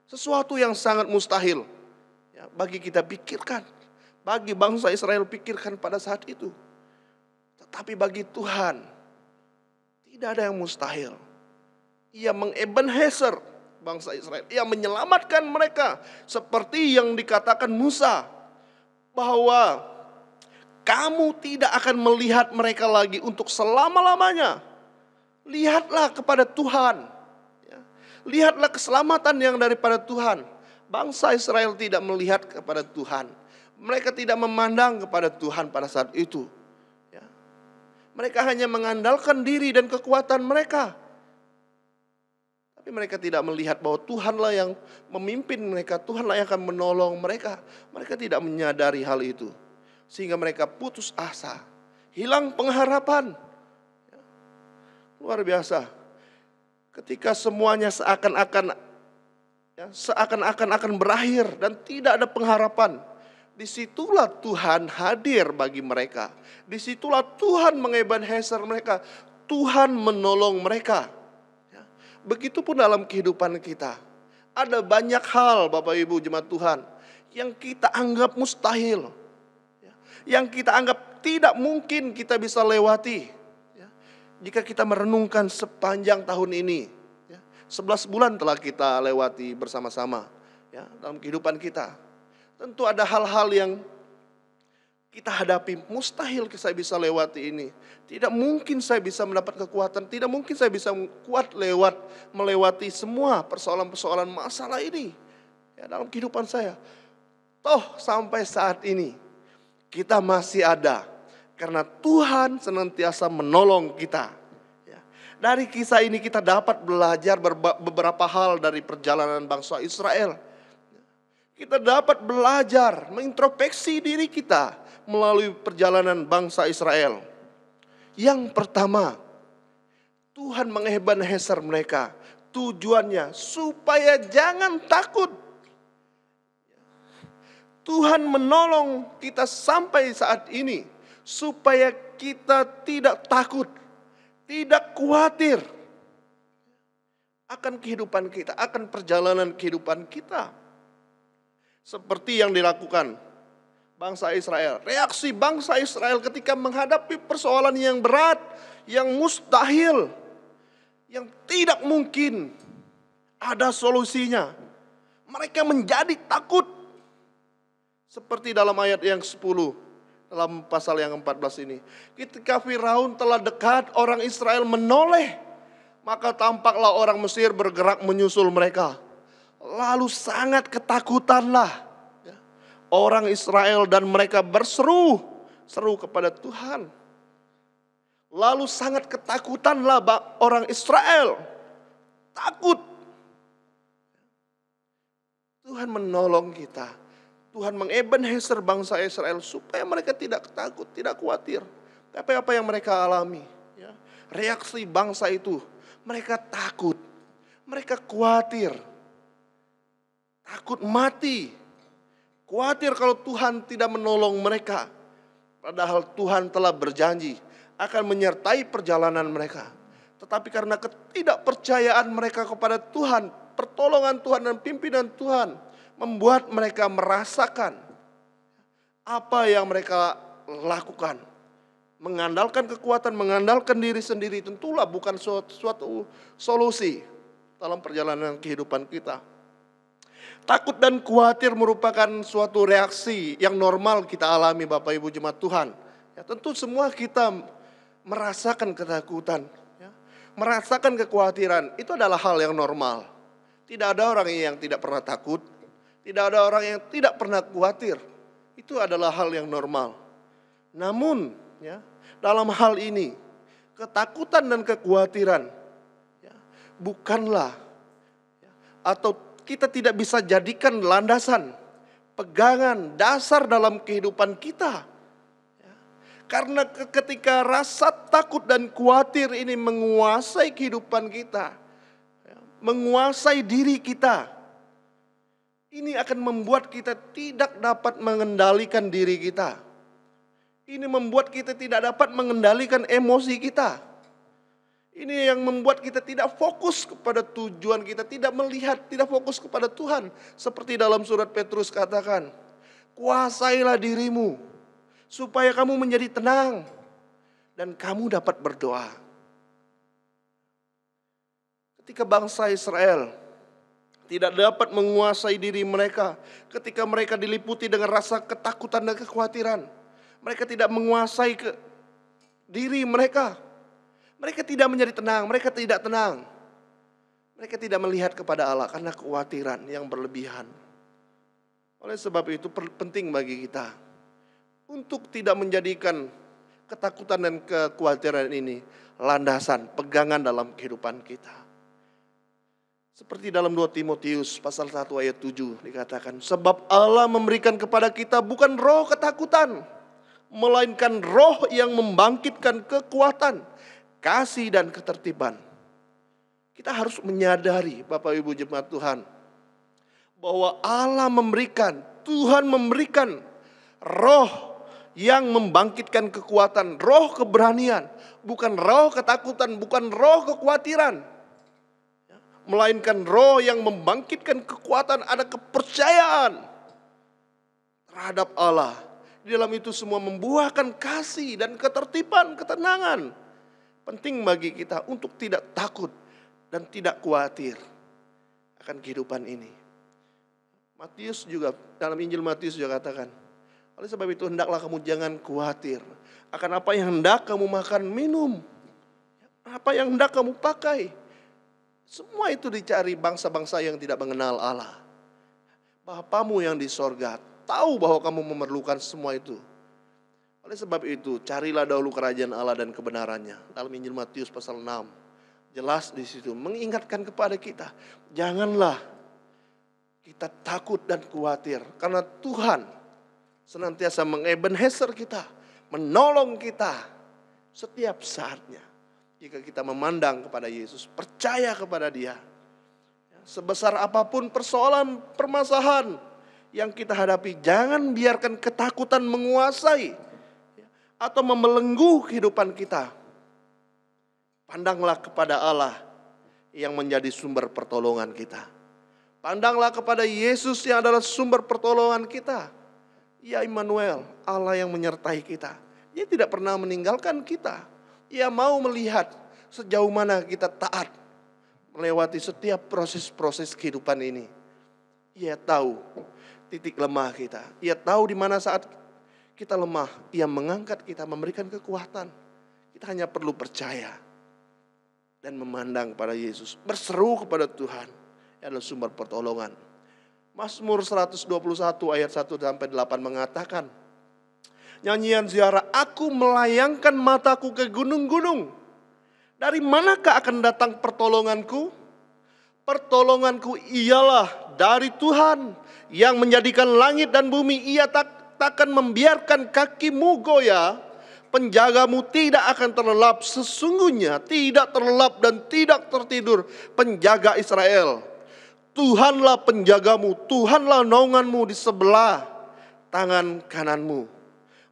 Sesuatu yang sangat mustahil. Ya, bagi kita pikirkan. Bagi bangsa Israel pikirkan pada saat itu. Tetapi bagi Tuhan, tidak ada yang mustahil. Ia mengebenheser bangsa Israel. Ia menyelamatkan mereka. Seperti yang dikatakan Musa. Bahwa kamu tidak akan melihat mereka lagi untuk selama-lamanya. Lihatlah kepada Tuhan. Ya. Lihatlah keselamatan yang daripada Tuhan. Bangsa Israel tidak melihat kepada Tuhan. Mereka tidak memandang kepada Tuhan pada saat itu. Ya. Mereka hanya mengandalkan diri dan kekuatan mereka. Tapi mereka tidak melihat bahwa Tuhanlah yang memimpin mereka. Tuhanlah yang akan menolong mereka. Mereka tidak menyadari hal itu. Sehingga mereka putus asa, hilang pengharapan. Luar biasa. Ketika semuanya seakan-akan akan berakhir dan tidak ada pengharapan, disitulah Tuhan hadir bagi mereka. Disitulah Tuhan mengebenheser mereka. Tuhan menolong mereka. Begitupun dalam kehidupan kita. Ada banyak hal Bapak Ibu jemaat Tuhan yang kita anggap mustahil. Yang kita anggap tidak mungkin kita bisa lewati. Jika kita merenungkan sepanjang tahun ini. 11 bulan telah kita lewati bersama-sama dalam kehidupan kita. Tentu ada hal-hal yang kita hadapi. Mustahil saya bisa lewati ini. Tidak mungkin saya bisa mendapat kekuatan. Tidak mungkin saya bisa kuat melewati semua persoalan-persoalan masalah ini. Dalam kehidupan saya. Toh sampai saat ini. Kita masih ada karena Tuhan senantiasa menolong kita. Dari kisah ini kita dapat belajar beberapa hal dari perjalanan bangsa Israel. Kita dapat belajar mengintrospeksi diri kita melalui perjalanan bangsa Israel. Yang pertama, Tuhan mengebenheser mereka. Tujuannya supaya jangan takut. Tuhan menolong kita sampai saat ini supaya kita tidak takut, tidak khawatir akan kehidupan kita, akan perjalanan kehidupan kita. Seperti yang dilakukan bangsa Israel. Reaksi bangsa Israel ketika menghadapi persoalan yang berat, yang mustahil, yang tidak mungkin ada solusinya. Mereka menjadi takut. Seperti dalam ayat yang 10, dalam pasal yang 14 ini. Ketika Firaun telah dekat, orang Israel menoleh. Maka tampaklah orang Mesir bergerak menyusul mereka. Lalu sangat ketakutanlah orang Israel dan mereka berseru kepada Tuhan. Lalu sangat ketakutanlah orang Israel. Takut. Tuhan menolong kita. Tuhan mengebenheser bangsa Israel supaya mereka tidak takut, tidak khawatir. Tapi apa yang mereka alami? Reaksi bangsa itu. Mereka takut. Mereka khawatir. Takut mati. Khawatir kalau Tuhan tidak menolong mereka. Padahal Tuhan telah berjanji akan menyertai perjalanan mereka. Tetapi karena ketidakpercayaan mereka kepada Tuhan, pertolongan Tuhan dan pimpinan Tuhan membuat mereka merasakan apa yang mereka lakukan. Mengandalkan kekuatan, mengandalkan diri sendiri tentulah bukan suatu solusi dalam perjalanan kehidupan kita. Takut dan khawatir merupakan suatu reaksi yang normal kita alami Bapak Ibu jemaat Tuhan. Ya, tentu semua kita merasakan ketakutan, merasakan kekhawatiran. Itu adalah hal yang normal. Tidak ada orang yang tidak pernah takut. Tidak ada orang yang tidak pernah khawatir. Itu adalah hal yang normal. Namun, dalam hal ini, ketakutan dan kekhawatiran bukanlah atau kita tidak bisa jadikan landasan, pegangan, dasar dalam kehidupan kita. Karena ketika rasa takut dan khawatir ini menguasai kehidupan kita, menguasai diri kita, ini akan membuat kita tidak dapat mengendalikan diri kita. Ini membuat kita tidak dapat mengendalikan emosi kita. Ini yang membuat kita tidak fokus kepada tujuan kita, tidak melihat, tidak fokus kepada Tuhan. Seperti dalam surat Petrus katakan, kuasailah dirimu supaya kamu menjadi tenang dan kamu dapat berdoa. Ketika bangsa Israel tidak dapat menguasai diri mereka, ketika mereka diliputi dengan rasa ketakutan dan kekhawatiran, mereka tidak menguasai diri mereka. Mereka tidak menjadi tenang, mereka tidak tenang. Mereka tidak melihat kepada Allah karena kekhawatiran yang berlebihan. Oleh sebab itu penting bagi kita untuk tidak menjadikan ketakutan dan kekhawatiran ini landasan, pegangan dalam kehidupan kita. Seperti dalam 2 Timotius pasal 1 ayat 7 dikatakan, sebab Allah memberikan kepada kita bukan roh ketakutan, melainkan roh yang membangkitkan kekuatan, kasih dan ketertiban. Kita harus menyadari Bapak Ibu jemaat Tuhan, bahwa Allah memberikan, Tuhan memberikan roh yang membangkitkan kekuatan, roh keberanian, bukan roh ketakutan, bukan roh kekhawatiran, melainkan roh yang membangkitkan kekuatan, ada kepercayaan terhadap Allah. Di dalam itu semua membuahkan kasih dan ketertiban, ketenangan. Penting bagi kita untuk tidak takut dan tidak khawatir akan kehidupan ini. Matius juga, dalam Injil Matius juga katakan, oleh sebab itu hendaklah kamu jangan khawatir akan apa yang hendak kamu makan minum, apa yang hendak kamu pakai. Semua itu dicari bangsa-bangsa yang tidak mengenal Allah. Bapamu yang di sorga tahu bahwa kamu memerlukan semua itu. Oleh sebab itu, carilah dahulu kerajaan Allah dan kebenarannya. Dalam Injil Matius pasal 6, jelas di situ mengingatkan kepada kita, janganlah kita takut dan khawatir. Karena Tuhan senantiasa mengebenheser kita, menolong kita setiap saatnya. Jika kita memandang kepada Yesus, percaya kepada Dia. Sebesar apapun persoalan, permasalahan yang kita hadapi, jangan biarkan ketakutan menguasai atau membelenggu kehidupan kita. Pandanglah kepada Allah yang menjadi sumber pertolongan kita. Pandanglah kepada Yesus yang adalah sumber pertolongan kita. Ya Immanuel, Allah yang menyertai kita. Dia tidak pernah meninggalkan kita. Ia mau melihat sejauh mana kita taat melewati setiap proses-proses kehidupan ini. Ia tahu titik lemah kita. Ia tahu di mana saat kita lemah. Ia mengangkat kita, memberikan kekuatan. Kita hanya perlu percaya dan memandang pada Yesus. Berseru kepada Tuhan. Ia adalah sumber pertolongan. Mazmur 121 ayat 1-8 mengatakan, nyanyian ziarah, aku melayangkan mataku ke gunung-gunung. Dari manakah akan datang pertolonganku? Pertolonganku ialah dari Tuhan yang menjadikan langit dan bumi. Ia takkan membiarkan kakimu goyah. Penjagamu tidak akan terlelap. Sesungguhnya tidak terlelap dan tidak tertidur penjaga Israel. Tuhanlah penjagamu, Tuhanlah naunganmu di sebelah tangan kananmu.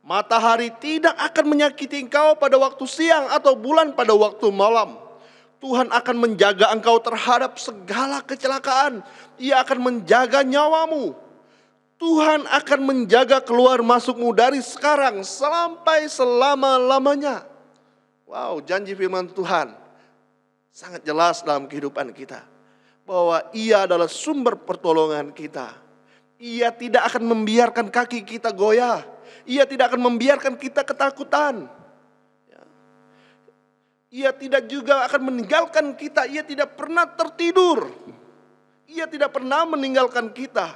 Matahari tidak akan menyakiti engkau pada waktu siang atau bulan pada waktu malam. Tuhan akan menjaga engkau terhadap segala kecelakaan. Ia akan menjaga nyawamu. Tuhan akan menjaga keluar masukmu dari sekarang sampai selama-lamanya. Wow, janji firman Tuhan sangat jelas dalam kehidupan kita. Bahwa Ia adalah sumber pertolongan kita. Ia tidak akan membiarkan kaki kita goyah. Ia tidak akan membiarkan kita ketakutan. Ia tidak juga akan meninggalkan kita. Ia tidak pernah tertidur. Ia tidak pernah meninggalkan kita.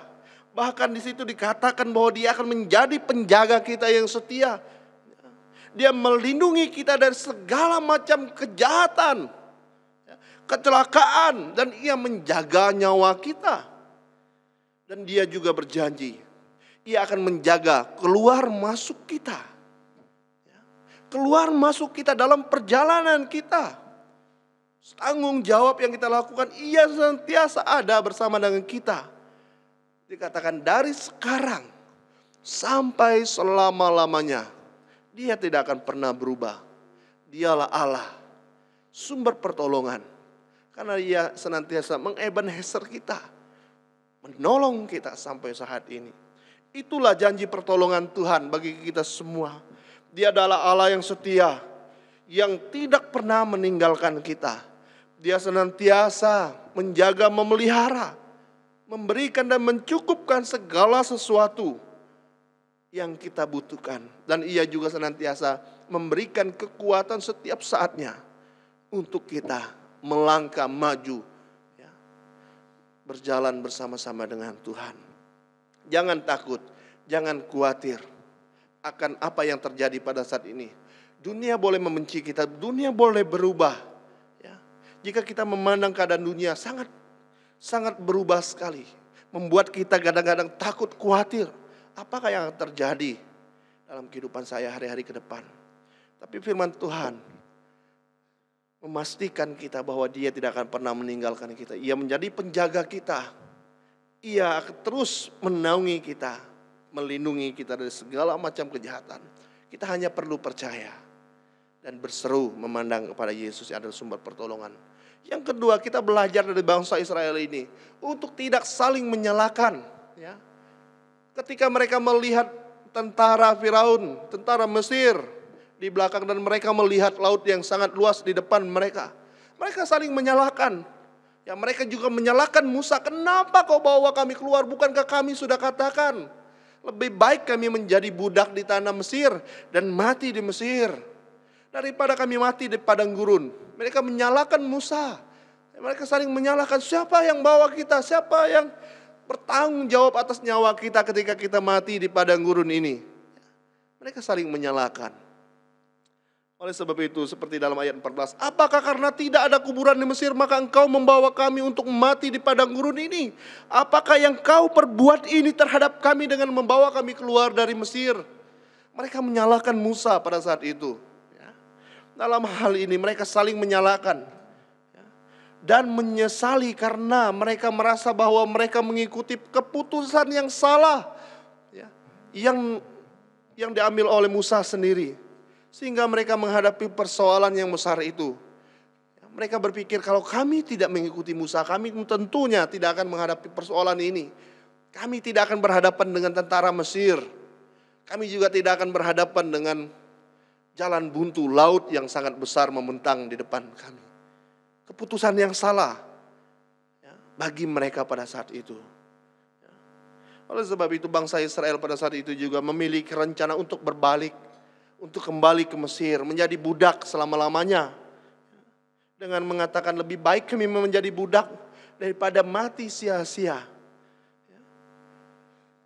Bahkan di situ dikatakan bahwa Dia akan menjadi penjaga kita yang setia. Dia melindungi kita dari segala macam kejahatan, kecelakaan, dan Ia menjaga nyawa kita. Dan Dia juga berjanji Ia akan menjaga keluar masuk kita. Keluar masuk kita dalam perjalanan kita. Tanggung jawab yang kita lakukan, Ia senantiasa ada bersama dengan kita. Dikatakan dari sekarang sampai selama-lamanya. Dia tidak akan pernah berubah. Dialah Allah, sumber pertolongan. Karena Ia senantiasa mengebenheser kita. Menolong kita sampai saat ini. Itulah janji pertolongan Tuhan bagi kita semua. Dia adalah Allah yang setia, yang tidak pernah meninggalkan kita. Dia senantiasa menjaga, memelihara, memberikan dan mencukupkan segala sesuatu yang kita butuhkan. Dan Ia juga senantiasa memberikan kekuatan setiap saatnya untuk kita melangkah maju, berjalan bersama-sama dengan Tuhan. Jangan takut, jangan khawatir akan apa yang terjadi pada saat ini. Dunia boleh membenci kita, dunia boleh berubah. Jika kita memandang keadaan dunia sangat berubah sekali. Membuat kita kadang-kadang takut, khawatir. Apakah yang akan terjadi dalam kehidupan saya hari-hari ke depan. Tapi firman Tuhan memastikan kita bahwa Dia tidak akan pernah meninggalkan kita. Ia menjadi penjaga kita. Ia akan terus menaungi kita, melindungi kita dari segala macam kejahatan. Kita hanya perlu percaya dan berseru memandang kepada Yesus yang adalah sumber pertolongan. Yang kedua, kita belajar dari bangsa Israel ini untuk tidak saling menyalahkan. Ketika mereka melihat tentara Firaun, tentara Mesir di belakang dan mereka melihat laut yang sangat luas di depan mereka, mereka saling menyalahkan. Mereka juga menyalahkan Musa, kenapa kau bawa kami keluar? Bukankah kami sudah katakan, lebih baik kami menjadi budak di tanah Mesir dan mati di Mesir, daripada kami mati di padang gurun. Mereka menyalahkan Musa. Mereka saling menyalahkan, siapa yang bawa kita? Siapa yang bertanggung jawab atas nyawa kita ketika kita mati di padang gurun ini? Mereka saling menyalahkan. Oleh sebab itu seperti dalam ayat 14, apakah karena tidak ada kuburan di Mesir maka engkau membawa kami untuk mati di padang gurun ini? Apakah yang kau perbuat ini terhadap kami dengan membawa kami keluar dari Mesir? Mereka menyalahkan Musa pada saat itu. Dalam hal ini mereka saling menyalahkan dan menyesali karena mereka merasa bahwa mereka mengikuti keputusan yang salah yang diambil oleh Musa sendiri. Sehingga mereka menghadapi persoalan yang besar itu. Mereka berpikir kalau kami tidak mengikuti Musa, kami tentunya tidak akan menghadapi persoalan ini. Kami tidak akan berhadapan dengan tentara Mesir. Kami juga tidak akan berhadapan dengan jalan buntu laut yang sangat besar membentang di depan kami. Keputusan yang salah bagi mereka pada saat itu. Oleh sebab itu bangsa Israel pada saat itu juga memiliki rencana untuk berbalik, untuk kembali ke Mesir, menjadi budak selama-lamanya. Dengan mengatakan lebih baik kami menjadi budak daripada mati sia-sia.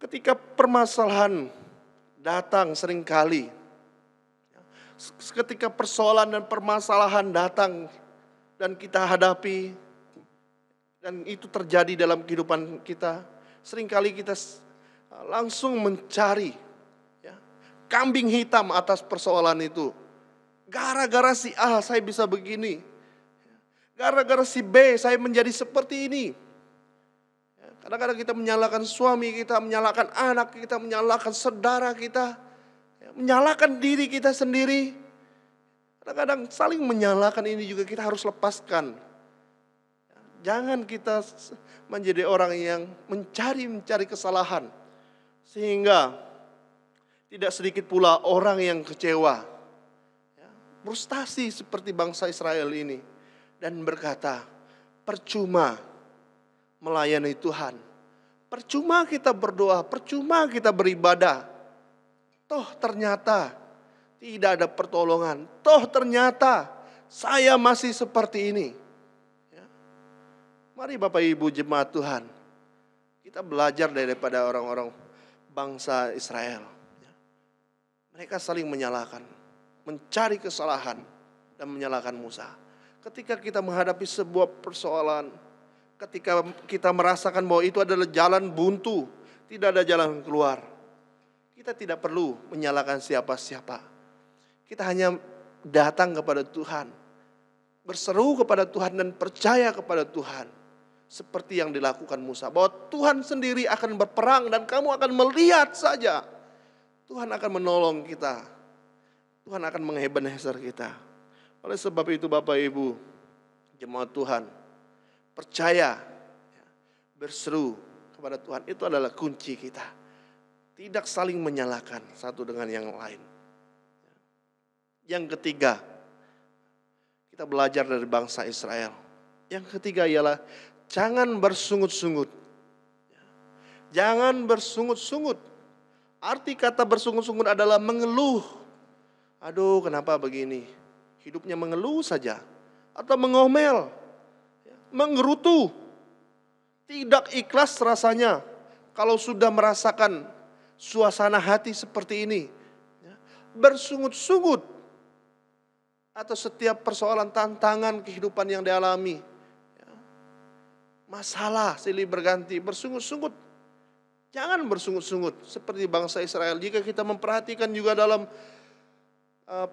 Ketika permasalahan datang seringkali, ketika persoalan dan permasalahan datang dan kita hadapi, dan itu terjadi dalam kehidupan kita, seringkali kita langsung mencari kambing hitam atas persoalan itu. Gara-gara si A saya bisa begini. Gara-gara si B saya menjadi seperti ini. Kadang-kadang kita menyalahkan suami kita, menyalahkan anak kita, menyalahkan saudara kita, menyalahkan diri kita sendiri. Kadang-kadang saling menyalahkan ini juga kita harus lepaskan. Jangan kita menjadi orang yang mencari kesalahan. Sehingga tidak sedikit pula orang yang kecewa, frustasi seperti bangsa Israel ini. Dan berkata, percuma melayani Tuhan. Percuma kita berdoa, percuma kita beribadah. Toh ternyata tidak ada pertolongan. Toh ternyata saya masih seperti ini. Mari Bapak Ibu jemaat Tuhan, kita belajar daripada orang-orang bangsa Israel. Mereka saling menyalahkan, mencari kesalahan dan menyalahkan Musa. Ketika kita menghadapi sebuah persoalan, ketika kita merasakan bahwa itu adalah jalan buntu, tidak ada jalan keluar, kita tidak perlu menyalahkan siapa-siapa. Kita hanya datang kepada Tuhan, berseru kepada Tuhan dan percaya kepada Tuhan. Seperti yang dilakukan Musa, bahwa Tuhan sendiri akan berperang dan kamu akan melihat saja. Tuhan akan menolong kita. Tuhan akan menghebenheser kita. Oleh sebab itu Bapak Ibu, jemaat Tuhan, percaya, berseru kepada Tuhan, itu adalah kunci kita. Tidak saling menyalahkan satu dengan yang lain. Yang ketiga, kita belajar dari bangsa Israel. Yang ketiga ialah jangan bersungut-sungut. Jangan bersungut-sungut. Arti kata bersungut-sungut adalah mengeluh. Aduh, kenapa begini? Hidupnya mengeluh saja. Atau mengomel. Menggerutu. Tidak ikhlas rasanya kalau sudah merasakan suasana hati seperti ini. Bersungut-sungut. Atau setiap persoalan tantangan kehidupan yang dialami. Masalah silih berganti, bersungut-sungut. Jangan bersungut-sungut seperti bangsa Israel. Jika kita memperhatikan juga dalam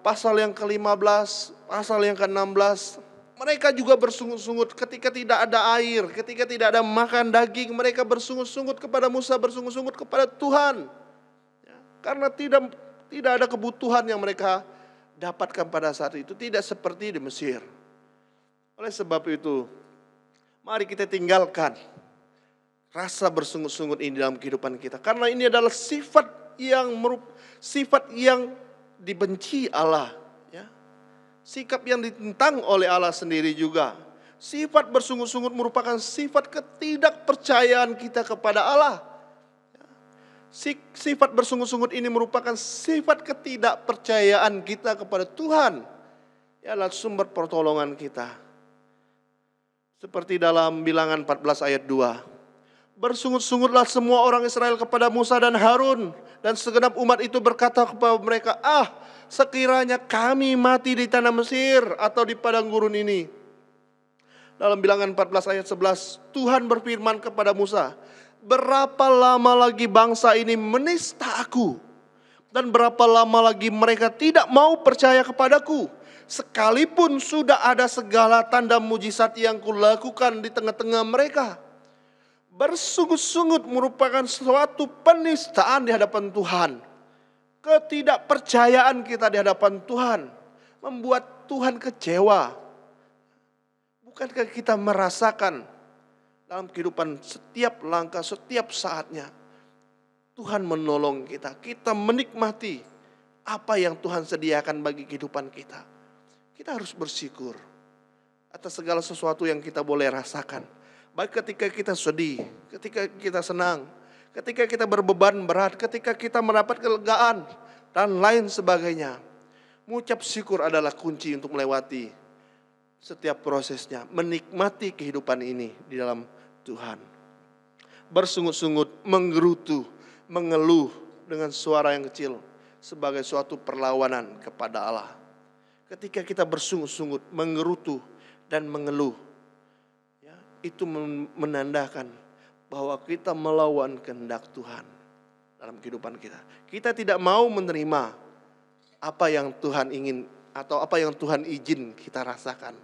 pasal yang ke-15, pasal yang ke-16, mereka juga bersungut-sungut ketika tidak ada air, ketika tidak ada makan daging, mereka bersungut-sungut kepada Musa, bersungut-sungut kepada Tuhan. Karena tidak ada kebutuhan yang mereka dapatkan pada saat itu, tidak seperti di Mesir. Oleh sebab itu, mari kita tinggalkan rasa bersungut-sungut ini dalam kehidupan kita. Karena ini adalah sifat yang dibenci Allah. Sikap yang ditentang oleh Allah sendiri juga. Sifat bersungut-sungut merupakan sifat ketidakpercayaan kita kepada Allah. Sifat bersungut-sungut ini merupakan sifat ketidakpercayaan kita kepada Tuhan. Ialah sumber pertolongan kita. Seperti dalam Bilangan 14 ayat 2. Bersungut-sungutlah semua orang Israel kepada Musa dan Harun, dan segenap umat itu berkata kepada mereka, sekiranya kami mati di tanah Mesir atau di padang gurun ini. Dalam Bilangan 14 ayat 11, Tuhan berfirman kepada Musa, berapa lama lagi bangsa ini menista aku, dan berapa lama lagi mereka tidak mau percaya kepadaku, sekalipun sudah ada segala tanda mujizat yang kulakukan di tengah-tengah mereka. Bersungut-sungut merupakan suatu penistaan di hadapan Tuhan. Ketidakpercayaan kita di hadapan Tuhan membuat Tuhan kecewa. Bukankah kita merasakan dalam kehidupan setiap langkah, setiap saatnya Tuhan menolong kita. Kita menikmati apa yang Tuhan sediakan bagi kehidupan kita. Kita harus bersyukur atas segala sesuatu yang kita boleh rasakan. Baik ketika kita sedih, ketika kita senang, ketika kita berbeban berat, ketika kita mendapat kelegaan, dan lain sebagainya. Mengucap syukur adalah kunci untuk melewati setiap prosesnya, menikmati kehidupan ini di dalam Tuhan. Bersungut-sungut, menggerutu, mengeluh dengan suara yang kecil sebagai suatu perlawanan kepada Allah. Ketika kita bersungut-sungut, menggerutu dan mengeluh, itu menandakan bahwa kita melawan kehendak Tuhan dalam kehidupan kita. Kita tidak mau menerima apa yang Tuhan ingin atau apa yang Tuhan izin kita rasakan.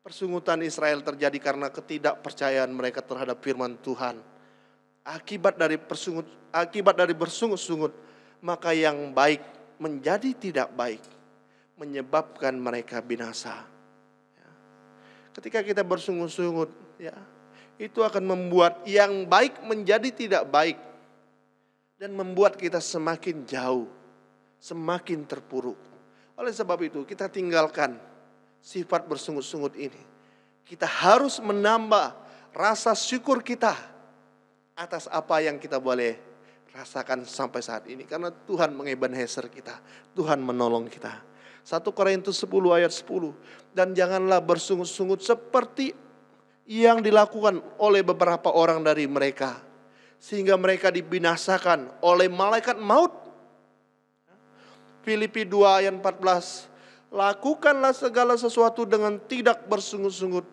Persungutan Israel terjadi karena ketidakpercayaan mereka terhadap firman Tuhan. Akibat dari bersungut-sungut, maka yang baik menjadi tidak baik, menyebabkan mereka binasa. Ketika kita bersungut-sungut, itu akan membuat yang baik menjadi tidak baik dan membuat kita semakin jauh, semakin terpuruk. Oleh sebab itu, kita tinggalkan sifat bersungut-sungut ini. Kita harus menambah rasa syukur kita atas apa yang kita boleh rasakan sampai saat ini, karena Tuhan mengebenheser kita, Tuhan menolong kita. 1 Korintus 10 ayat 10. Dan janganlah bersungut-sungut seperti yang dilakukan oleh beberapa orang dari mereka, sehingga mereka dibinasakan oleh malaikat maut. Filipi 2 ayat 14. Lakukanlah segala sesuatu dengan tidak bersungut-sungut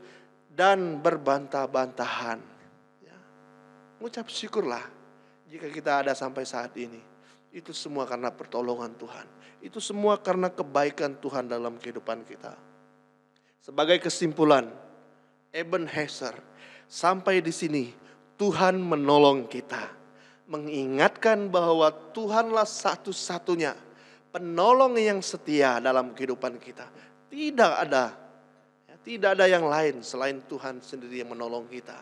dan berbantah-bantahan. Mengucap syukurlah jika kita ada sampai saat ini. Itu semua karena pertolongan Tuhan. Itu semua karena kebaikan Tuhan dalam kehidupan kita. Sebagai kesimpulan, Ebenezer, sampai di sini Tuhan menolong kita. Mengingatkan bahwa Tuhanlah satu-satunya penolong yang setia dalam kehidupan kita. Tidak ada yang lain selain Tuhan sendiri yang menolong kita.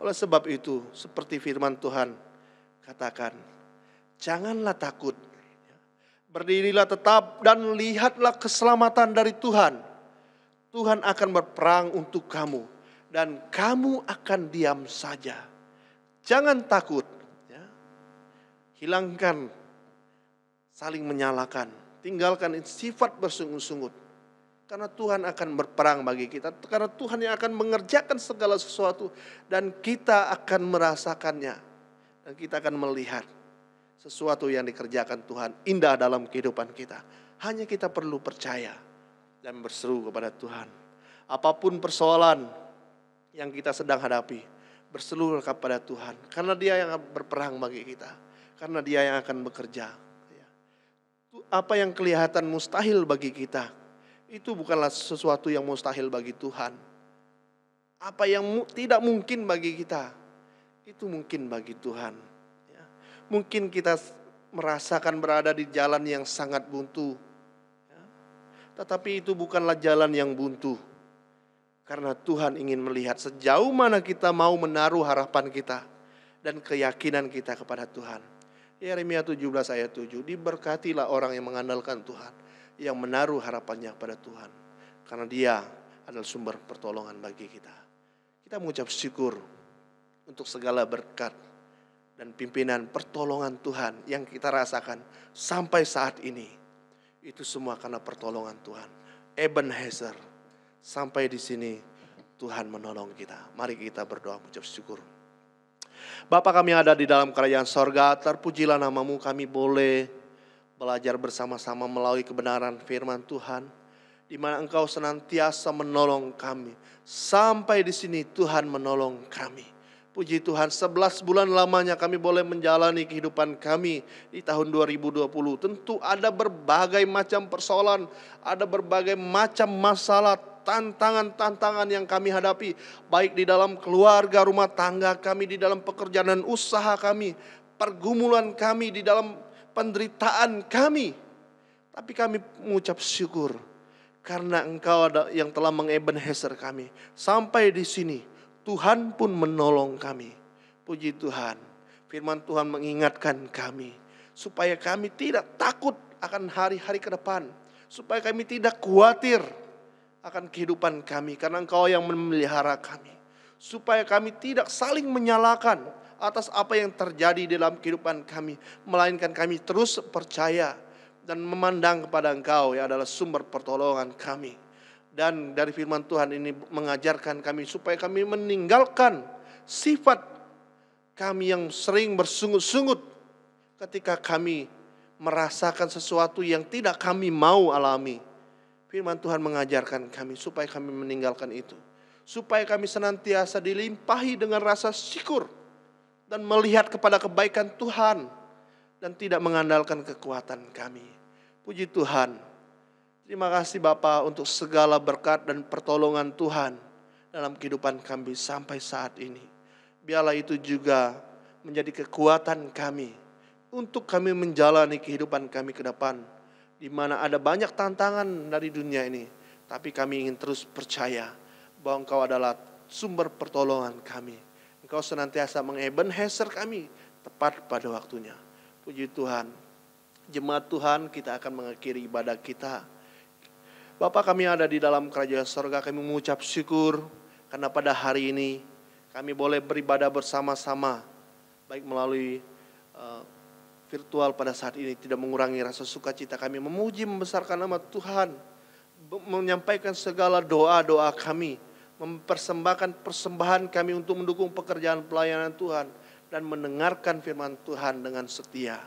Oleh sebab itu, seperti firman Tuhan katakan, janganlah takut, berdirilah tetap dan lihatlah keselamatan dari Tuhan. Tuhan akan berperang untuk kamu dan kamu akan diam saja. Jangan takut, hilangkan saling menyalahkan, tinggalkan sifat bersungut-sungut. Karena Tuhan akan berperang bagi kita, karena Tuhan yang akan mengerjakan segala sesuatu dan kita akan merasakannya. Dan kita akan melihat sesuatu yang dikerjakan Tuhan indah dalam kehidupan kita. Hanya kita perlu percaya dan berseru kepada Tuhan. Apapun persoalan yang kita sedang hadapi, berseru kepada Tuhan. Karena Dia yang berperang bagi kita. Karena Dia yang akan bekerja. Apa yang kelihatan mustahil bagi kita, itu bukanlah sesuatu yang mustahil bagi Tuhan. Apa yang tidak mungkin bagi kita, itu mungkin bagi Tuhan. Mungkin kita merasakan berada di jalan yang sangat buntu, tetapi itu bukanlah jalan yang buntu. Karena Tuhan ingin melihat sejauh mana kita mau menaruh harapan kita dan keyakinan kita kepada Tuhan. Yeremia 17 ayat 7, diberkatilah orang yang mengandalkan Tuhan, yang menaruh harapannya pada Tuhan. Karena Dia adalah sumber pertolongan bagi kita. Kita mengucap syukur untuk segala berkat dan pimpinan pertolongan Tuhan yang kita rasakan sampai saat ini. Itu semua karena pertolongan Tuhan. Ebenezer, sampai di sini Tuhan menolong kita. Mari kita berdoa mengucap syukur. Bapa kami ada di dalam kerajaan sorga, terpujilah namamu, kami boleh belajar bersama-sama melalui kebenaran firman Tuhan, di mana Engkau senantiasa menolong kami. Sampai di sini Tuhan menolong kami. Puji Tuhan, 11 bulan lamanya kami boleh menjalani kehidupan kami di tahun 2020. Tentu ada berbagai macam persoalan, ada berbagai macam masalah, tantangan-tantangan yang kami hadapi, baik di dalam keluarga, rumah tangga kami, di dalam pekerjaan dan usaha kami, pergumulan kami, di dalam penderitaan kami. Tapi kami mengucap syukur karena Engkau ada yang telah mengebenheser kami. Sampai di sini Tuhan pun menolong kami. Puji Tuhan, firman Tuhan mengingatkan kami supaya kami tidak takut akan hari-hari ke depan, supaya kami tidak khawatir akan kehidupan kami, karena Engkau yang memelihara kami. Supaya kami tidak saling menyalahkan atas apa yang terjadi dalam kehidupan kami, melainkan kami terus percaya dan memandang kepada Engkau yang adalah sumber pertolongan kami. Dan dari firman Tuhan ini mengajarkan kami supaya kami meninggalkan sifat kami yang sering bersungut-sungut ketika kami merasakan sesuatu yang tidak kami mau alami. Firman Tuhan mengajarkan kami supaya kami meninggalkan itu. Supaya kami senantiasa dilimpahi dengan rasa syukur dan melihat kepada kebaikan Tuhan dan tidak mengandalkan kekuatan kami. Puji Tuhan. Terima kasih Bapa untuk segala berkat dan pertolongan Tuhan dalam kehidupan kami sampai saat ini. Biarlah itu juga menjadi kekuatan kami untuk kami menjalani kehidupan kami ke depan, di mana ada banyak tantangan dari dunia ini, tapi kami ingin terus percaya bahwa Engkau adalah sumber pertolongan kami. Engkau senantiasa mengebenheser kami tepat pada waktunya. Puji Tuhan. Jemaat Tuhan, kita akan mengakhiri ibadah kita. Bapa kami ada di dalam kerajaan sorga, kami mengucap syukur karena pada hari ini kami boleh beribadah bersama-sama, baik melalui virtual pada saat ini, tidak mengurangi rasa sukacita kami memuji membesarkan nama Tuhan, menyampaikan segala doa-doa kami, mempersembahkan persembahan kami untuk mendukung pekerjaan pelayanan Tuhan dan mendengarkan firman Tuhan dengan setia.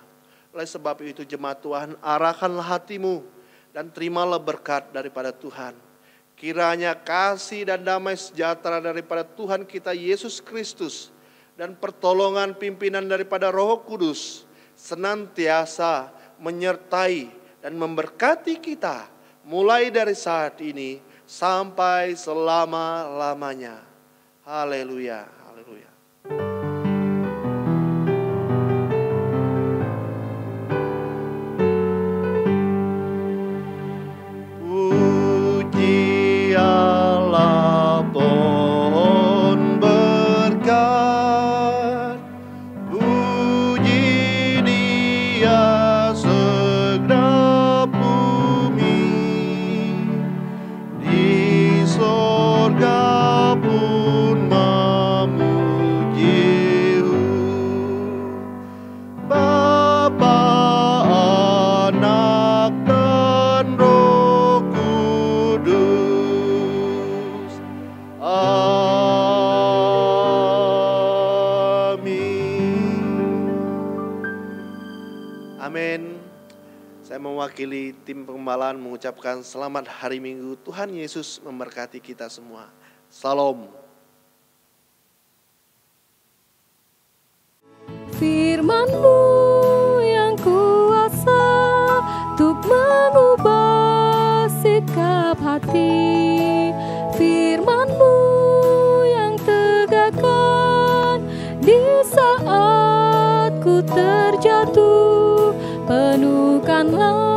Oleh sebab itu jemaat Tuhan, arahkanlah hatimu dan terimalah berkat daripada Tuhan. Kiranya kasih dan damai sejahtera daripada Tuhan kita Yesus Kristus dan pertolongan pimpinan daripada Roh Kudus senantiasa menyertai dan memberkati kita mulai dari saat ini sampai selama-lamanya. Haleluya, haleluya. Puji Allah pohon berkat, puji Dia segenap bumi, di sorga pun memuji Bapa, Anak dan Roh Kudus. Amin. Amin. Saya mewakili tim penggembalaan mengucapkan selamat hari Minggu. Tuhan Yesus memberkati kita semua. Salam. Firman-Mu yang kuasa untuk mengubah sikap hati. Firman-Mu yang tegakkan di saat ku terjatuh. Penuhkanlah